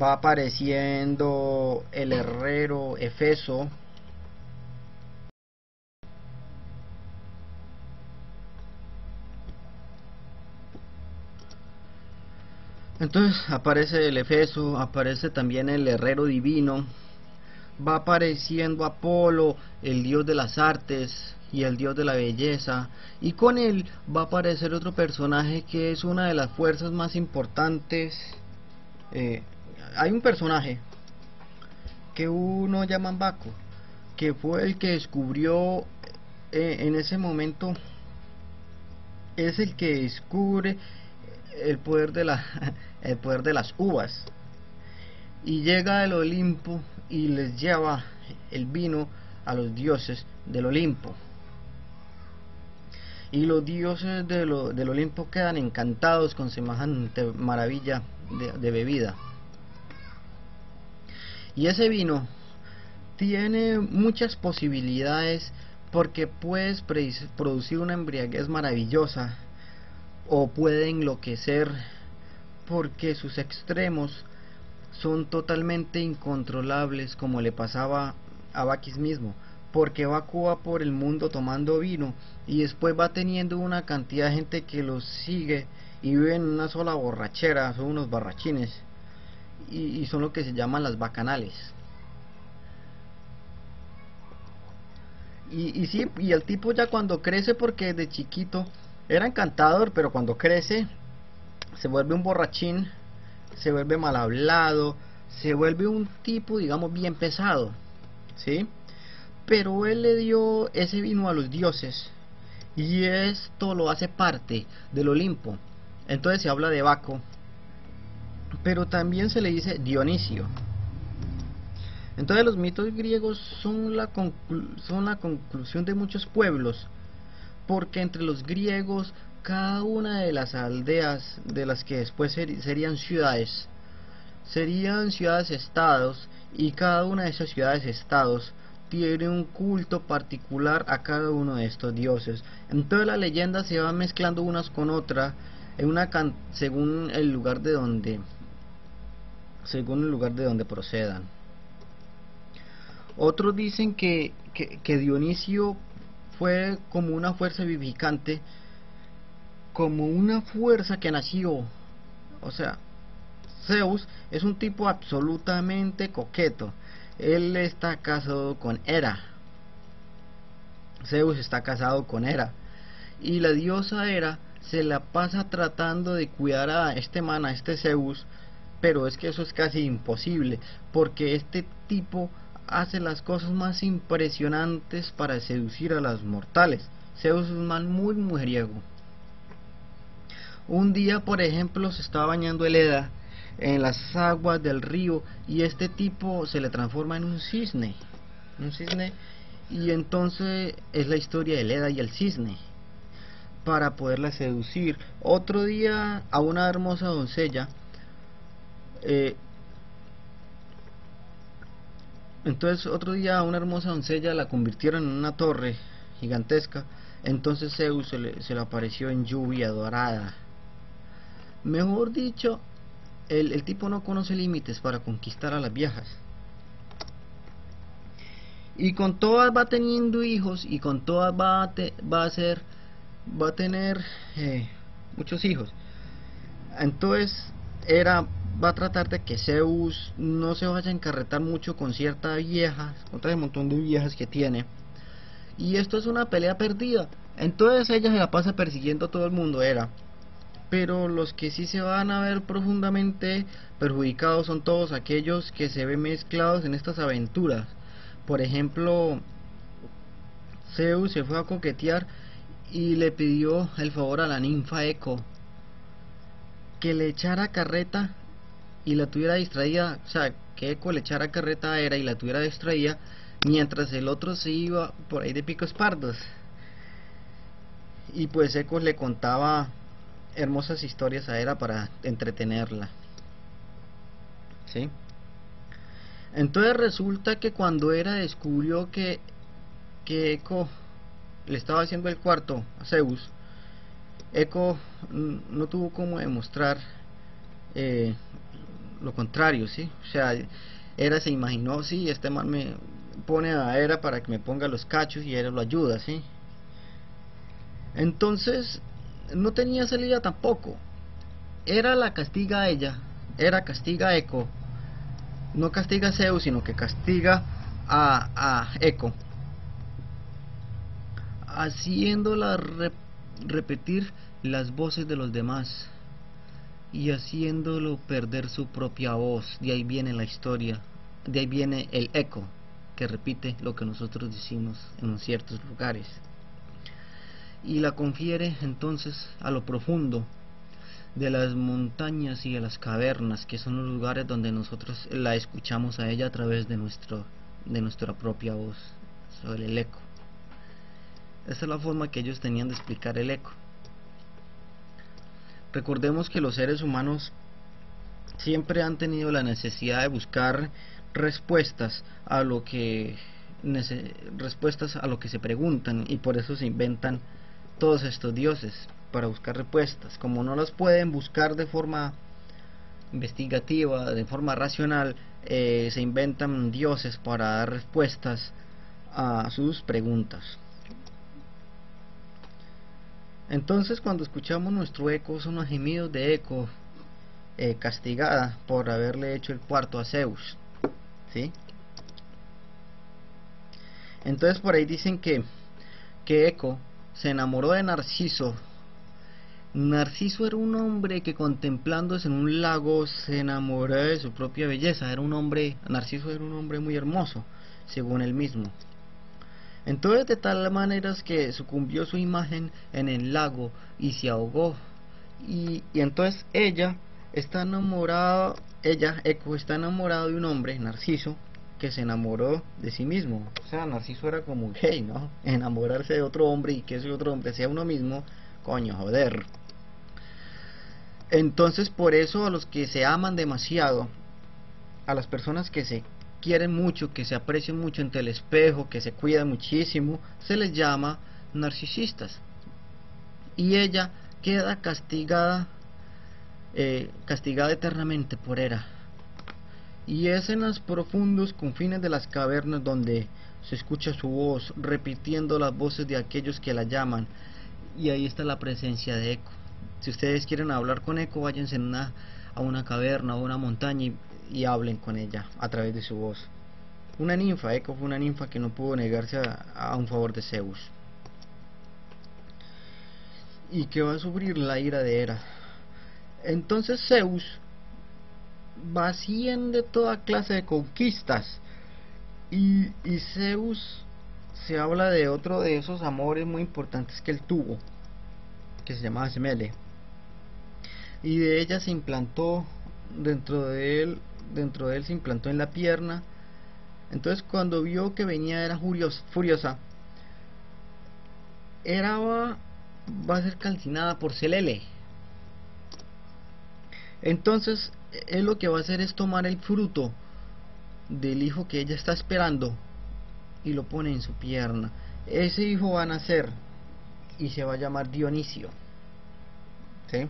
va apareciendo el herrero Efeso, entonces aparece el Efeso, aparece también el herrero divino, va apareciendo Apolo, el dios de las artes y el dios de la belleza, y con él va a aparecer otro personaje que es una de las fuerzas más importantes. Hay un personaje que uno llama Baco, que fue el que descubrió en ese momento, es el que descubre el poder de el poder de las uvas, y llega al Olimpo y les lleva el vino a los dioses del Olimpo, y los dioses del Olimpo quedan encantados con semejante maravilla de bebida. Y ese vino tiene muchas posibilidades, porque puedes producir una embriaguez maravillosa, o puede enloquecer, porque sus extremos son totalmente incontrolables, como le pasaba a Bakis mismo, porque Baco va por el mundo tomando vino, y después va teniendo una cantidad de gente que los sigue y viven en una sola borrachera, son unos barrachines, y son lo que se llaman las bacanales. Y el tipo ya cuando crece, porque de chiquito era encantador, pero cuando crece se vuelve un borrachín, se vuelve mal hablado, se vuelve un tipo, digamos, bien pesado, ¿sí? Pero él le dio ese vino a los dioses, y esto lo hace parte del Olimpo. Entonces se habla de Baco, pero también se le dice Dionisio. Entonces los mitos griegos son la conclusión de muchos pueblos, porque entre los griegos cada una de las aldeas, de las que después serían ciudades-estados, y cada una de esas ciudades-estados tiene un culto particular a cada uno de estos dioses. Entonces las leyendas se van mezclando unas con otras según el lugar de donde procedan. Otros dicen que Dionisio fue como una fuerza vivificante, como una fuerza que nació. O sea, Zeus es un tipo absolutamente coqueto. Él está casado con Hera. Zeus está casado con Hera, y la diosa Hera se la pasa tratando de cuidar a este Zeus, pero es que eso es casi imposible, porque este tipo hace las cosas más impresionantes para seducir a las mortales. Zeus es un man muy mujeriego. Un día, por ejemplo, se estaba bañando el Hera, en las aguas del río, y este tipo se le transforma en un cisne, y entonces es la historia de Leda y el cisne para poderla seducir. Otro día a una hermosa doncella, entonces otro día a una hermosa doncella la convirtieron en una torre gigantesca. Entonces Zeus se le apareció en lluvia dorada. Mejor dicho, el tipo no conoce límites para conquistar a las viejas. Y con todas va teniendo hijos, y con todas va a tener muchos hijos. Entonces va a tratar de que Zeus no se vaya a encarretar mucho con cierta vieja, contra el montón de viejas que tiene. Y esto es una pelea perdida. Entonces ella se la pasa persiguiendo a todo el mundo, pero los que sí se van a ver profundamente perjudicados son todos aquellos que se ven mezclados en estas aventuras. Por ejemplo, Zeus se fue a coquetear y le pidió el favor a la ninfa Eco que le echara carreta y la tuviera distraída, o sea, que Eco le echara carreta a Hera y la tuviera distraída mientras el otro se iba por ahí de picos pardos. Y pues Eco le contaba hermosas historias a Hera para entretenerla, ¿sí? Entonces resulta que cuando Hera descubrió que Eco le estaba haciendo el cuarto a Zeus, Eco no tuvo como demostrar lo contrario, ¿sí? O sea, Hera se imaginó, sí, este man me pone a Hera para que me ponga los cachos, y Hera lo ayuda, ¿sí? Entonces no tenía salida tampoco. Hera la castiga a ella, Hera castiga a Eco, no castiga a Zeus, sino que castiga a Eco, haciéndola repetir las voces de los demás y haciéndolo perder su propia voz. De ahí viene la historia, de ahí viene el eco que repite lo que nosotros decimos en ciertos lugares, y la confiere entonces a lo profundo de las montañas y de las cavernas, que son los lugares donde nosotros la escuchamos a ella a través de nuestra propia voz, sobre el eco. Esa es la forma que ellos tenían de explicar el eco. Recordemos que los seres humanos siempre han tenido la necesidad de buscar respuestas a lo que se preguntan, y por eso se inventan todos estos dioses para buscar respuestas. Como no las pueden buscar de forma investigativa, de forma racional, se inventan dioses para dar respuestas a sus preguntas. Entonces, cuando escuchamos nuestro eco, son los gemidos de Eco, castigada por haberle hecho el cuarto a Zeus, ¿sí? Entonces por ahí dicen que Eco se enamoró de Narciso. Narciso era un hombre que, contemplándose en un lago, se enamoró de su propia belleza. Narciso era un hombre muy hermoso, según él mismo. Entonces, de tal manera que sucumbió su imagen en el lago y se ahogó. Y entonces Eco está enamorado de un hombre, Narciso, que se enamoró de sí mismo. O sea, Narciso era como gay, ¿no? Enamorarse de otro hombre y que ese otro hombre sea uno mismo, coño, joder. Entonces, por eso a los que se aman demasiado, a las personas que se quieren mucho, que se aprecian mucho ante el espejo, que se cuidan muchísimo, se les llama narcisistas. Y ella queda castigada eternamente por Hera. Y es en los profundos confines de las cavernas donde se escucha su voz, repitiendo las voces de aquellos que la llaman, y ahí está la presencia de Eco. Si ustedes quieren hablar con Eco, váyanse a una caverna o una montaña y hablen con ella a través de su voz. Una ninfa, Eco fue una ninfa que no pudo negarse a un favor de Zeus, y que va a sufrir la ira de Hera. Entonces Zeus va haciendo toda clase de conquistas, y Zeus se habla de otro de esos amores muy importantes que él tuvo, que se llamaba Semele, y de ella se implantó dentro de él se implantó en la pierna. Entonces cuando vio que venía era furiosa, Hera va a ser calcinada por Celele. Entonces él lo que va a hacer es tomar el fruto del hijo que ella está esperando y lo pone en su pierna. Ese hijo va a nacer y se va a llamar Dionisio, ¿sí?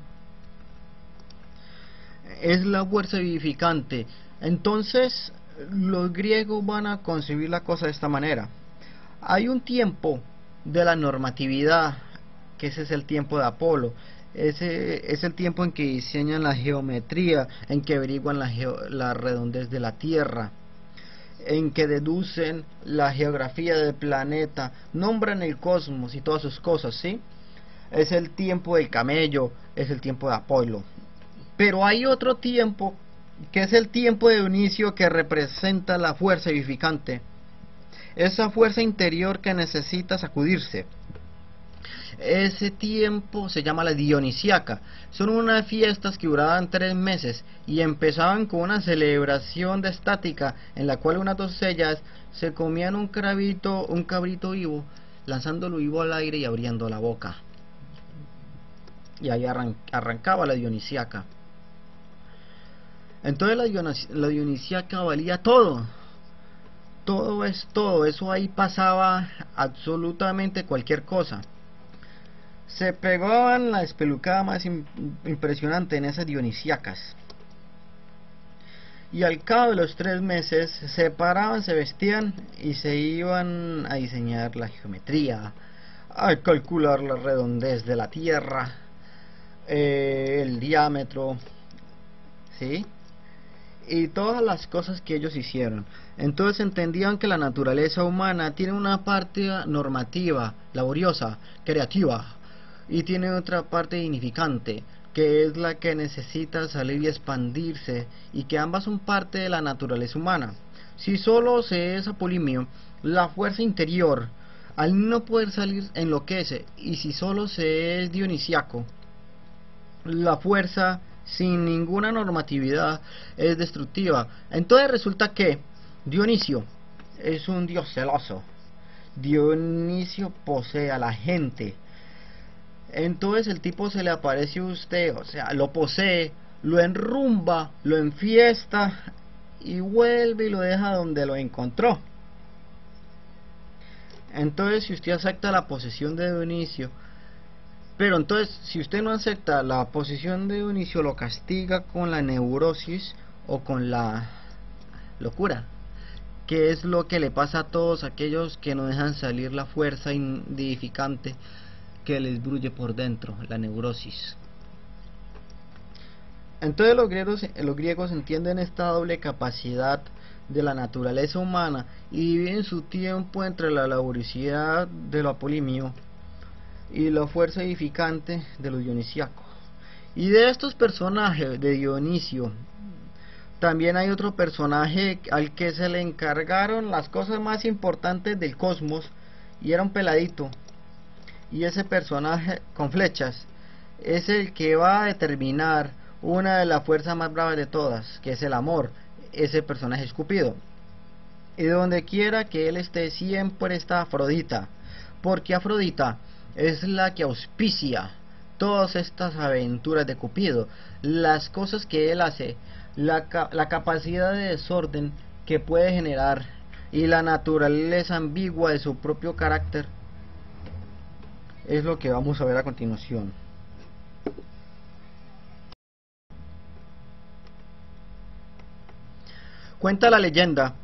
Es la fuerza vivificante. Entonces los griegos van a concebir la cosa de esta manera: hay un tiempo de la normatividad, que ese es el tiempo de Apolo. Ese es el tiempo en que diseñan la geometría, en que averiguan la redondez de la Tierra, en que deducen la geografía del planeta, nombran el cosmos y todas sus cosas, ¿sí? Es el tiempo del camello, es el tiempo de Apolo. Pero hay otro tiempo, que es el tiempo de Dionisio, que representa la fuerza vivificante, esa fuerza interior que necesita sacudirse. Ese tiempo se llama la Dionisiaca. Son unas fiestas que duraban 3 meses y empezaban con una celebración de estática, en la cual unas doncellas se comían un cabrito vivo, lanzándolo vivo al aire y abriendo la boca. Y ahí arrancaba la Dionisiaca. Entonces la Dionisiaca valía todo. Todo es todo. Eso ahí pasaba absolutamente cualquier cosa. Se pegaban la espelucada más impresionante en esas dionisiacas. Y al cabo de los 3 meses se paraban, se vestían y se iban a diseñar la geometría, a calcular la redondez de la Tierra, el diámetro, ¿sí? Y todas las cosas que ellos hicieron. Entonces entendían que la naturaleza humana tiene una parte normativa, laboriosa, creativa, y tiene otra parte dignificante, que es la que necesita salir y expandirse, y que ambas son parte de la naturaleza humana. Si solo se es apolimio, la fuerza interior, al no poder salir, enloquece, y si solo se es dionisiaco, la fuerza sin ninguna normatividad es destructiva. Entonces resulta que Dionisio es un dios celoso. Dionisio posee a la gente. Entonces el tipo se le aparece a usted, o sea, lo posee, lo enrumba, lo enfiesta y vuelve y lo deja donde lo encontró. Entonces si usted acepta la posesión de Dionisio, pero entonces si usted no acepta la posesión de Dionisio, lo castiga con la neurosis o con la locura, que es lo que le pasa a todos aquellos que no dejan salir la fuerza vivificante que les brulle por dentro, la neurosis. Entonces los griegos entienden esta doble capacidad de la naturaleza humana y dividen su tiempo entre la laboriosidad de lo apolimio y la fuerza edificante de lo dionisiaco. Y de estos personajes de Dionisio, también hay otro personaje al que se le encargaron las cosas más importantes del cosmos, y era un peladito. Y ese personaje con flechas es el que va a determinar una de las fuerzas más bravas de todas, que es el amor. Ese personaje es Cupido. Y donde quiera que él esté, siempre está Afrodita, porque Afrodita es la que auspicia todas estas aventuras de Cupido, las cosas que él hace, la capacidad de desorden que puede generar y la naturaleza ambigua de su propio carácter. Es lo que vamos a ver a continuación. Cuenta la leyenda,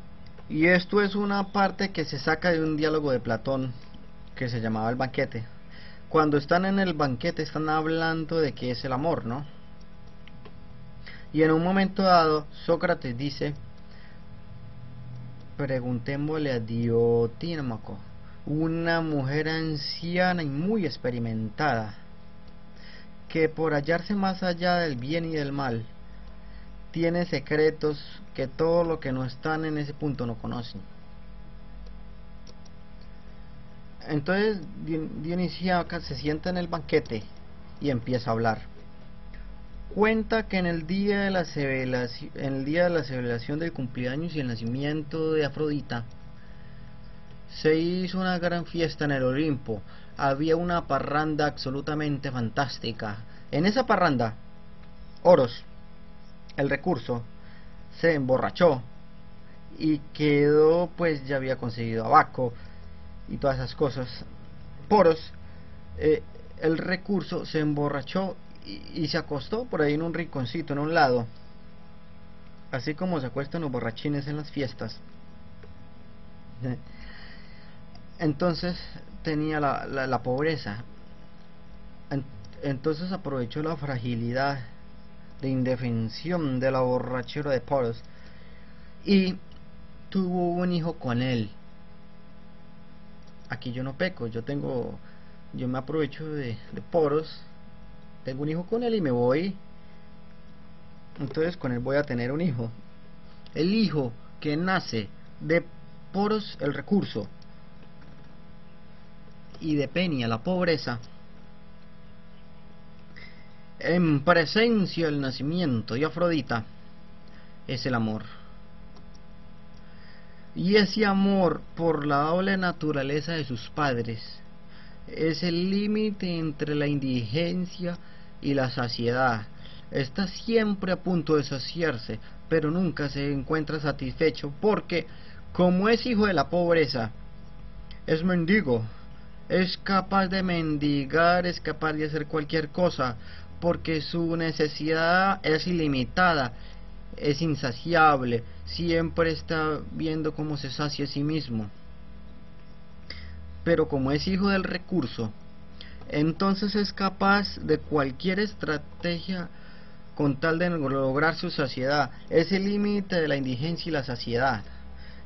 y esto es una parte que se saca de un diálogo de Platón que se llamaba El banquete. Cuando están en el banquete están hablando de qué es el amor, ¿no? Y en un momento dado Sócrates dice: preguntémosle a Diotímaco, una mujer anciana y muy experimentada, que por hallarse más allá del bien y del mal, tiene secretos que todo lo que no están en ese punto no conocen. Entonces Dionisio se sienta en el banquete y empieza a hablar. Cuenta que en el día de la celebración del cumpleaños y el nacimiento de Afrodita, se hizo una gran fiesta en el Olimpo. Había una parranda absolutamente fantástica. En esa parranda, Oros, el recurso, se emborrachó y quedó, pues ya había conseguido a Baco y todas esas cosas. Poros, el recurso, se emborrachó y se acostó por ahí en un rinconcito, en un lado, así como se acuestan los borrachines en las fiestas. Entonces tenía la pobreza. Entonces aprovechó la fragilidad de indefensión de la borrachera de Poros y tuvo un hijo con él. Aquí yo no peco, yo me aprovecho de Poros, tengo un hijo con él y me voy. Entonces con él voy a tener un hijo. El hijo que nace de Poros, el recurso, y de Penia, la pobreza, en presencia del nacimiento de Afrodita, es el amor. Y ese amor por la doble naturaleza de sus padres es el límite entre la indigencia y la saciedad. Está siempre a punto de saciarse, pero nunca se encuentra satisfecho, porque como es hijo de la pobreza, es mendigo, es capaz de mendigar, es capaz de hacer cualquier cosa, porque su necesidad es ilimitada, es insaciable, siempre está viendo cómo se sacia a sí mismo. Pero como es hijo del recurso, entonces es capaz de cualquier estrategia con tal de lograr su saciedad. Es el límite de la indigencia y la saciedad.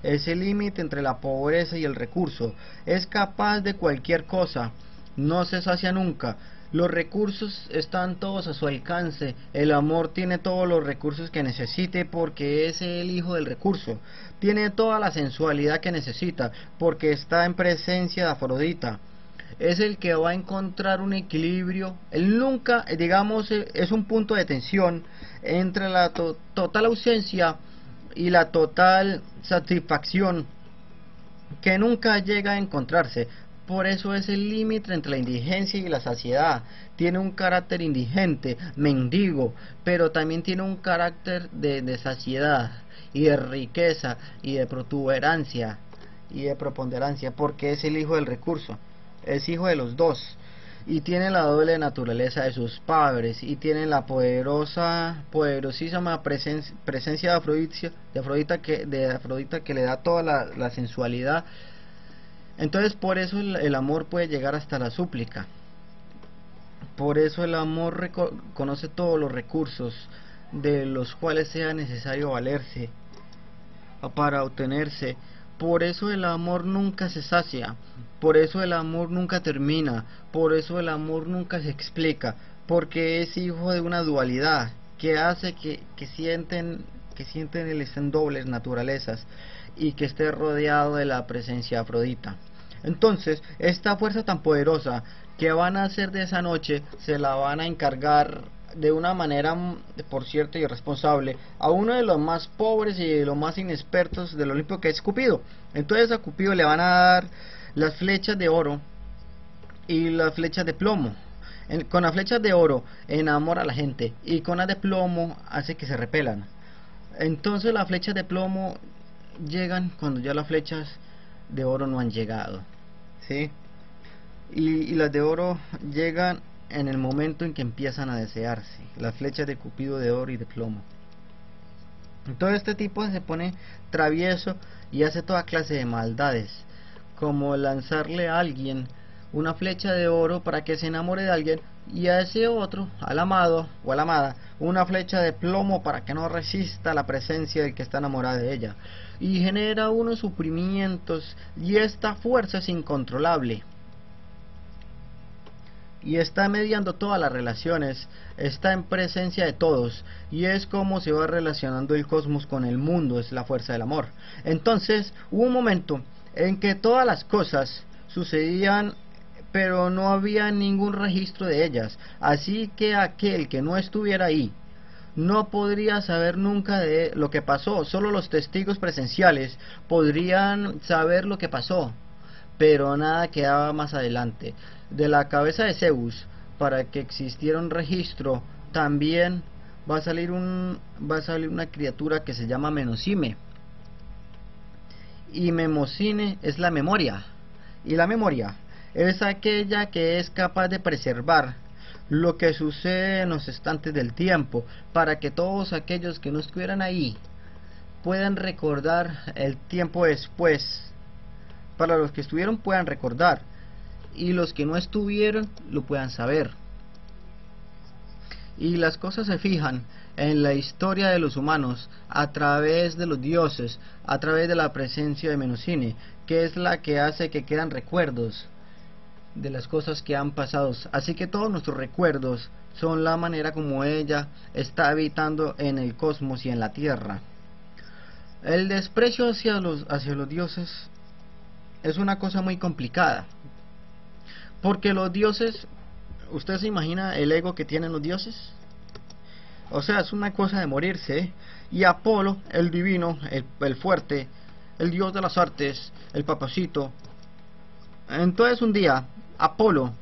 Es el límite entre la pobreza y el recurso. Es capaz de cualquier cosa, no se sacia nunca. Los recursos están todos a su alcance. El amor tiene todos los recursos que necesite porque es el hijo del recurso. Tiene toda la sensualidad que necesita porque está en presencia de Afrodita. Es el que va a encontrar un equilibrio. Él nunca, digamos, es un punto de tensión entre la total ausencia y la total satisfacción, que nunca llega a encontrarse. Por eso es el límite entre la indigencia y la saciedad. Tiene un carácter indigente, mendigo, pero también tiene un carácter de saciedad y de riqueza y de protuberancia y de preponderancia, porque es el hijo del recurso, es hijo de los dos, y tiene la doble naturaleza de sus padres, y tiene la poderosísima presencia de Afrodita que le da toda la sensualidad. Entonces por eso el amor puede llegar hasta la súplica. Por eso el amor conoce todos los recursos de los cuales sea necesario valerse para obtenerse. Por eso el amor nunca se sacia. Por eso el amor nunca termina. Por eso el amor nunca se explica. Porque es hijo de una dualidad que hace que sienten él en dobles naturalezas y que esté rodeado de la presencia de Afrodita. Entonces, esta fuerza tan poderosa que van a hacer de esa noche, se la van a encargar de una manera, por cierto, irresponsable, a uno de los más pobres y de los más inexpertos del Olimpo, que es Cupido. Entonces a Cupido le van a dar las flechas de oro y las flechas de plomo. Con las flechas de oro enamora a la gente, y con las de plomo hace que se repelan. Entonces las flechas de plomo llegan cuando ya las flechas de oro no han llegado, ¿sí? Y las de oro llegan en el momento en que empiezan a desearse, las flechas de Cupido de oro y de plomo. Entonces este tipo se pone travieso y hace toda clase de maldades, como lanzarle a alguien una flecha de oro para que se enamore de alguien, y a ese otro, al amado o a la amada, una flecha de plomo para que no resista la presencia del que está enamorado de ella, y genera unos sufrimientos, y esta fuerza es incontrolable y está mediando todas las relaciones, está en presencia de todos, y es como se va relacionando el cosmos con el mundo, es la fuerza del amor. Entonces hubo un momento en que todas las cosas sucedían pero no había ningún registro de ellas, así que aquel que no estuviera ahí no podría saber nunca de lo que pasó. Solo los testigos presenciales podrían saber lo que pasó, pero nada quedaba más adelante. De la cabeza de Zeus, para que existiera un registro, también va a salir una criatura que se llama Menosime. Y Memosine es la memoria. Y la memoria es aquella que es capaz de preservar lo que sucede en los instantes del tiempo, para que todos aquellos que no estuvieran ahí puedan recordar el tiempo después. Para los que estuvieron puedan recordar, y los que no estuvieron lo puedan saber. Y las cosas se fijan en la historia de los humanos a través de los dioses, a través de la presencia de Menosine, que es la que hace que quedan recuerdos de las cosas que han pasado. Así que todos nuestros recuerdos son la manera como ella está habitando en el cosmos y en la tierra. El desprecio hacia los dioses es una cosa muy complicada, porque los dioses, ¿usted se imagina el ego que tienen los dioses? O sea, es una cosa de morirse, ¿eh? Y Apolo, el divino, el fuerte, el dios de las artes, el papacito. Entonces un día Apolo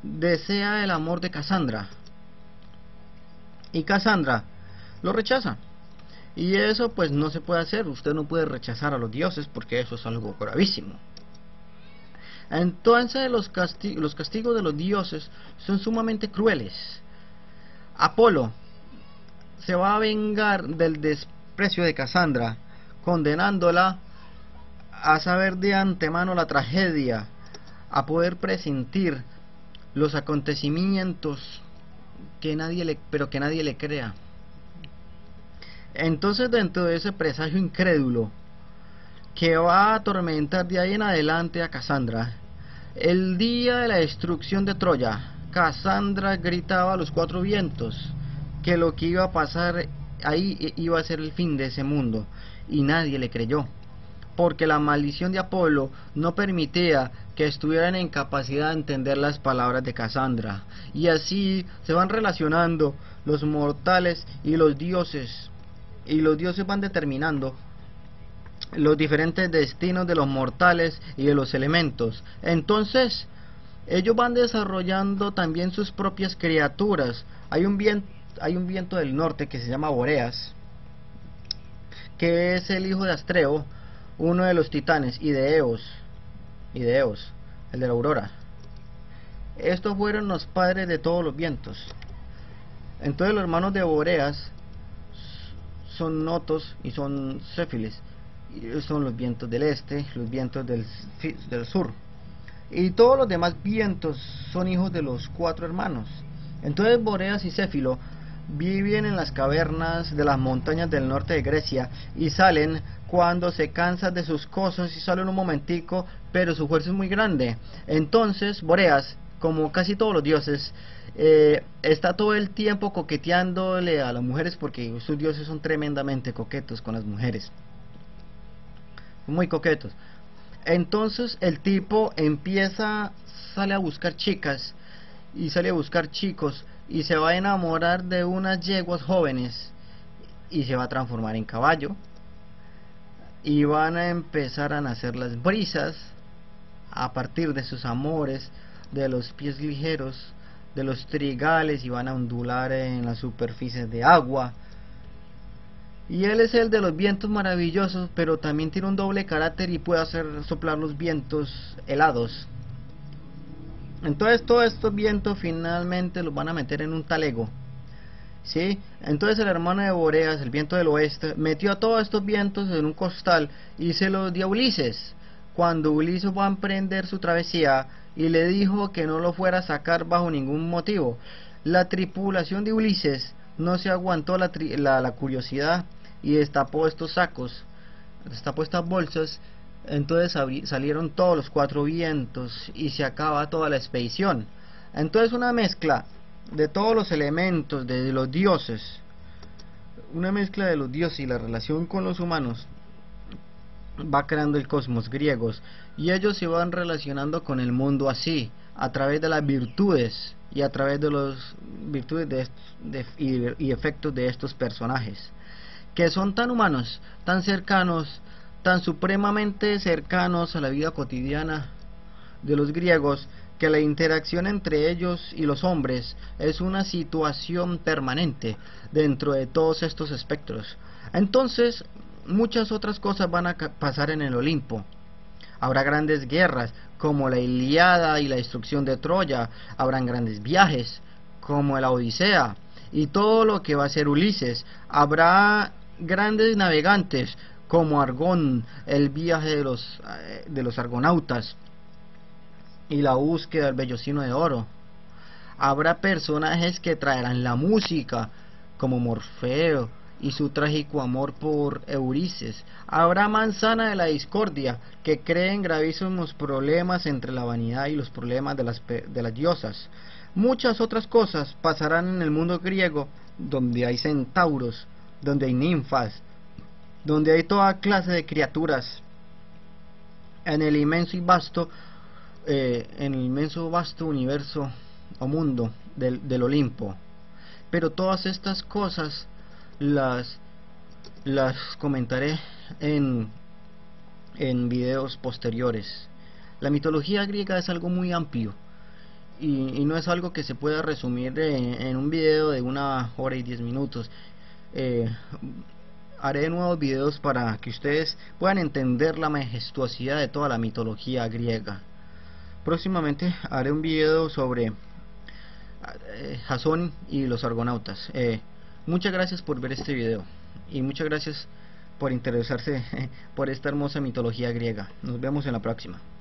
desea el amor de Casandra, y Casandra lo rechaza. Y eso pues no se puede hacer. Usted no puede rechazar a los dioses, porque eso es algo gravísimo. Entonces los castigos de los dioses son sumamente crueles. Apolo se va a vengar del desprecio de Casandra, condenándola a saber de antemano la tragedia, a poder presentir los acontecimientos que nadie le crea. Entonces, dentro de ese presagio incrédulo que va a atormentar de ahí en adelante a Casandra, el día de la destrucción de Troya, Casandra gritaba a los cuatro vientos que lo que iba a pasar ahí iba a ser el fin de ese mundo, y nadie le creyó, porque la maldición de Apolo no permitía que estuvieran en capacidad de entender las palabras de Casandra. Y así se van relacionando los mortales y los dioses van determinando los diferentes destinos de los mortales y de los elementos. Entonces ellos van desarrollando también sus propias criaturas. Hay un viento del norte que se llama Boreas, que es el hijo de Astreo, uno de los titanes, y de Eos, el de la aurora. Estos fueron los padres de todos los vientos. Entonces los hermanos de Boreas son Notos y son Céfiles, y son los vientos del este, los vientos del sur, y todos los demás vientos son hijos de los cuatro hermanos. Entonces Boreas y Céfilo viven en las cavernas de las montañas del norte de Grecia, y salen cuando se cansan de sus cosas, y salen un momentico, pero su fuerza es muy grande. Entonces Boreas, como casi todos los dioses, está todo el tiempo coqueteándole a las mujeres, porque sus dioses son tremendamente coquetos con las mujeres, muy coquetos. Entonces el tipo sale a buscar chicas y sale a buscar chicos, y se va a enamorar de unas yeguas jóvenes, y se va a transformar en caballo, y van a empezar a nacer las brisas a partir de sus amores, de los pies ligeros, de los trigales, y van a ondular en las superficies de agua. Y él es el de los vientos maravillosos, pero también tiene un doble carácter y puede hacer soplar los vientos helados. Entonces todos estos vientos finalmente los van a meter en un talego, ¿sí? Entonces el hermano de Boreas, el viento del oeste, metió a todos estos vientos en un costal y se los dio a Ulises. Cuando Ulises va a emprender su travesía, y le dijo que no lo fuera a sacar bajo ningún motivo, la tripulación de Ulises no se aguantó la curiosidad, y destapó estos sacos, destapó estas bolsas. Entonces salieron todos los cuatro vientos y se acaba toda la expedición. Entonces una mezcla de todos los elementos de los dioses, una mezcla de los dioses y la relación con los humanos, va creando el cosmos griegos, y ellos se van relacionando con el mundo así, a través de las virtudes y a través de las virtudes y efectos de estos personajes, que son tan humanos, tan cercanos, tan supremamente cercanos a la vida cotidiana de los griegos, que la interacción entre ellos y los hombres es una situación permanente dentro de todos estos espectros. Entonces, muchas otras cosas van a pasar en el Olimpo. Habrá grandes guerras, como la Ilíada y la destrucción de Troya. Habrán grandes viajes, como la Odisea, y todo lo que va a ser Ulises. Habrá grandes navegantes, como Argón, el viaje de los argonautas, y la búsqueda del vellocino de oro. Habrá personajes que traerán la música, como Morfeo y su trágico amor por Eurices. Habrá manzana de la discordia, que creen gravísimos problemas entre la vanidad y los problemas de las diosas. Muchas otras cosas pasarán en el mundo griego, donde hay centauros, donde hay ninfas, donde hay toda clase de criaturas, en el inmenso vasto universo o mundo del Olimpo. Pero todas estas cosas las comentaré en videos posteriores. La mitología griega es algo muy amplio y no es algo que se pueda resumir en un video de 1 hora y 10 minutos. Haré nuevos videos para que ustedes puedan entender la majestuosidad de toda la mitología griega. Próximamente haré un video sobre Jasón y los argonautas. Muchas gracias por ver este video y muchas gracias por interesarse por esta hermosa mitología griega. Nos vemos en la próxima.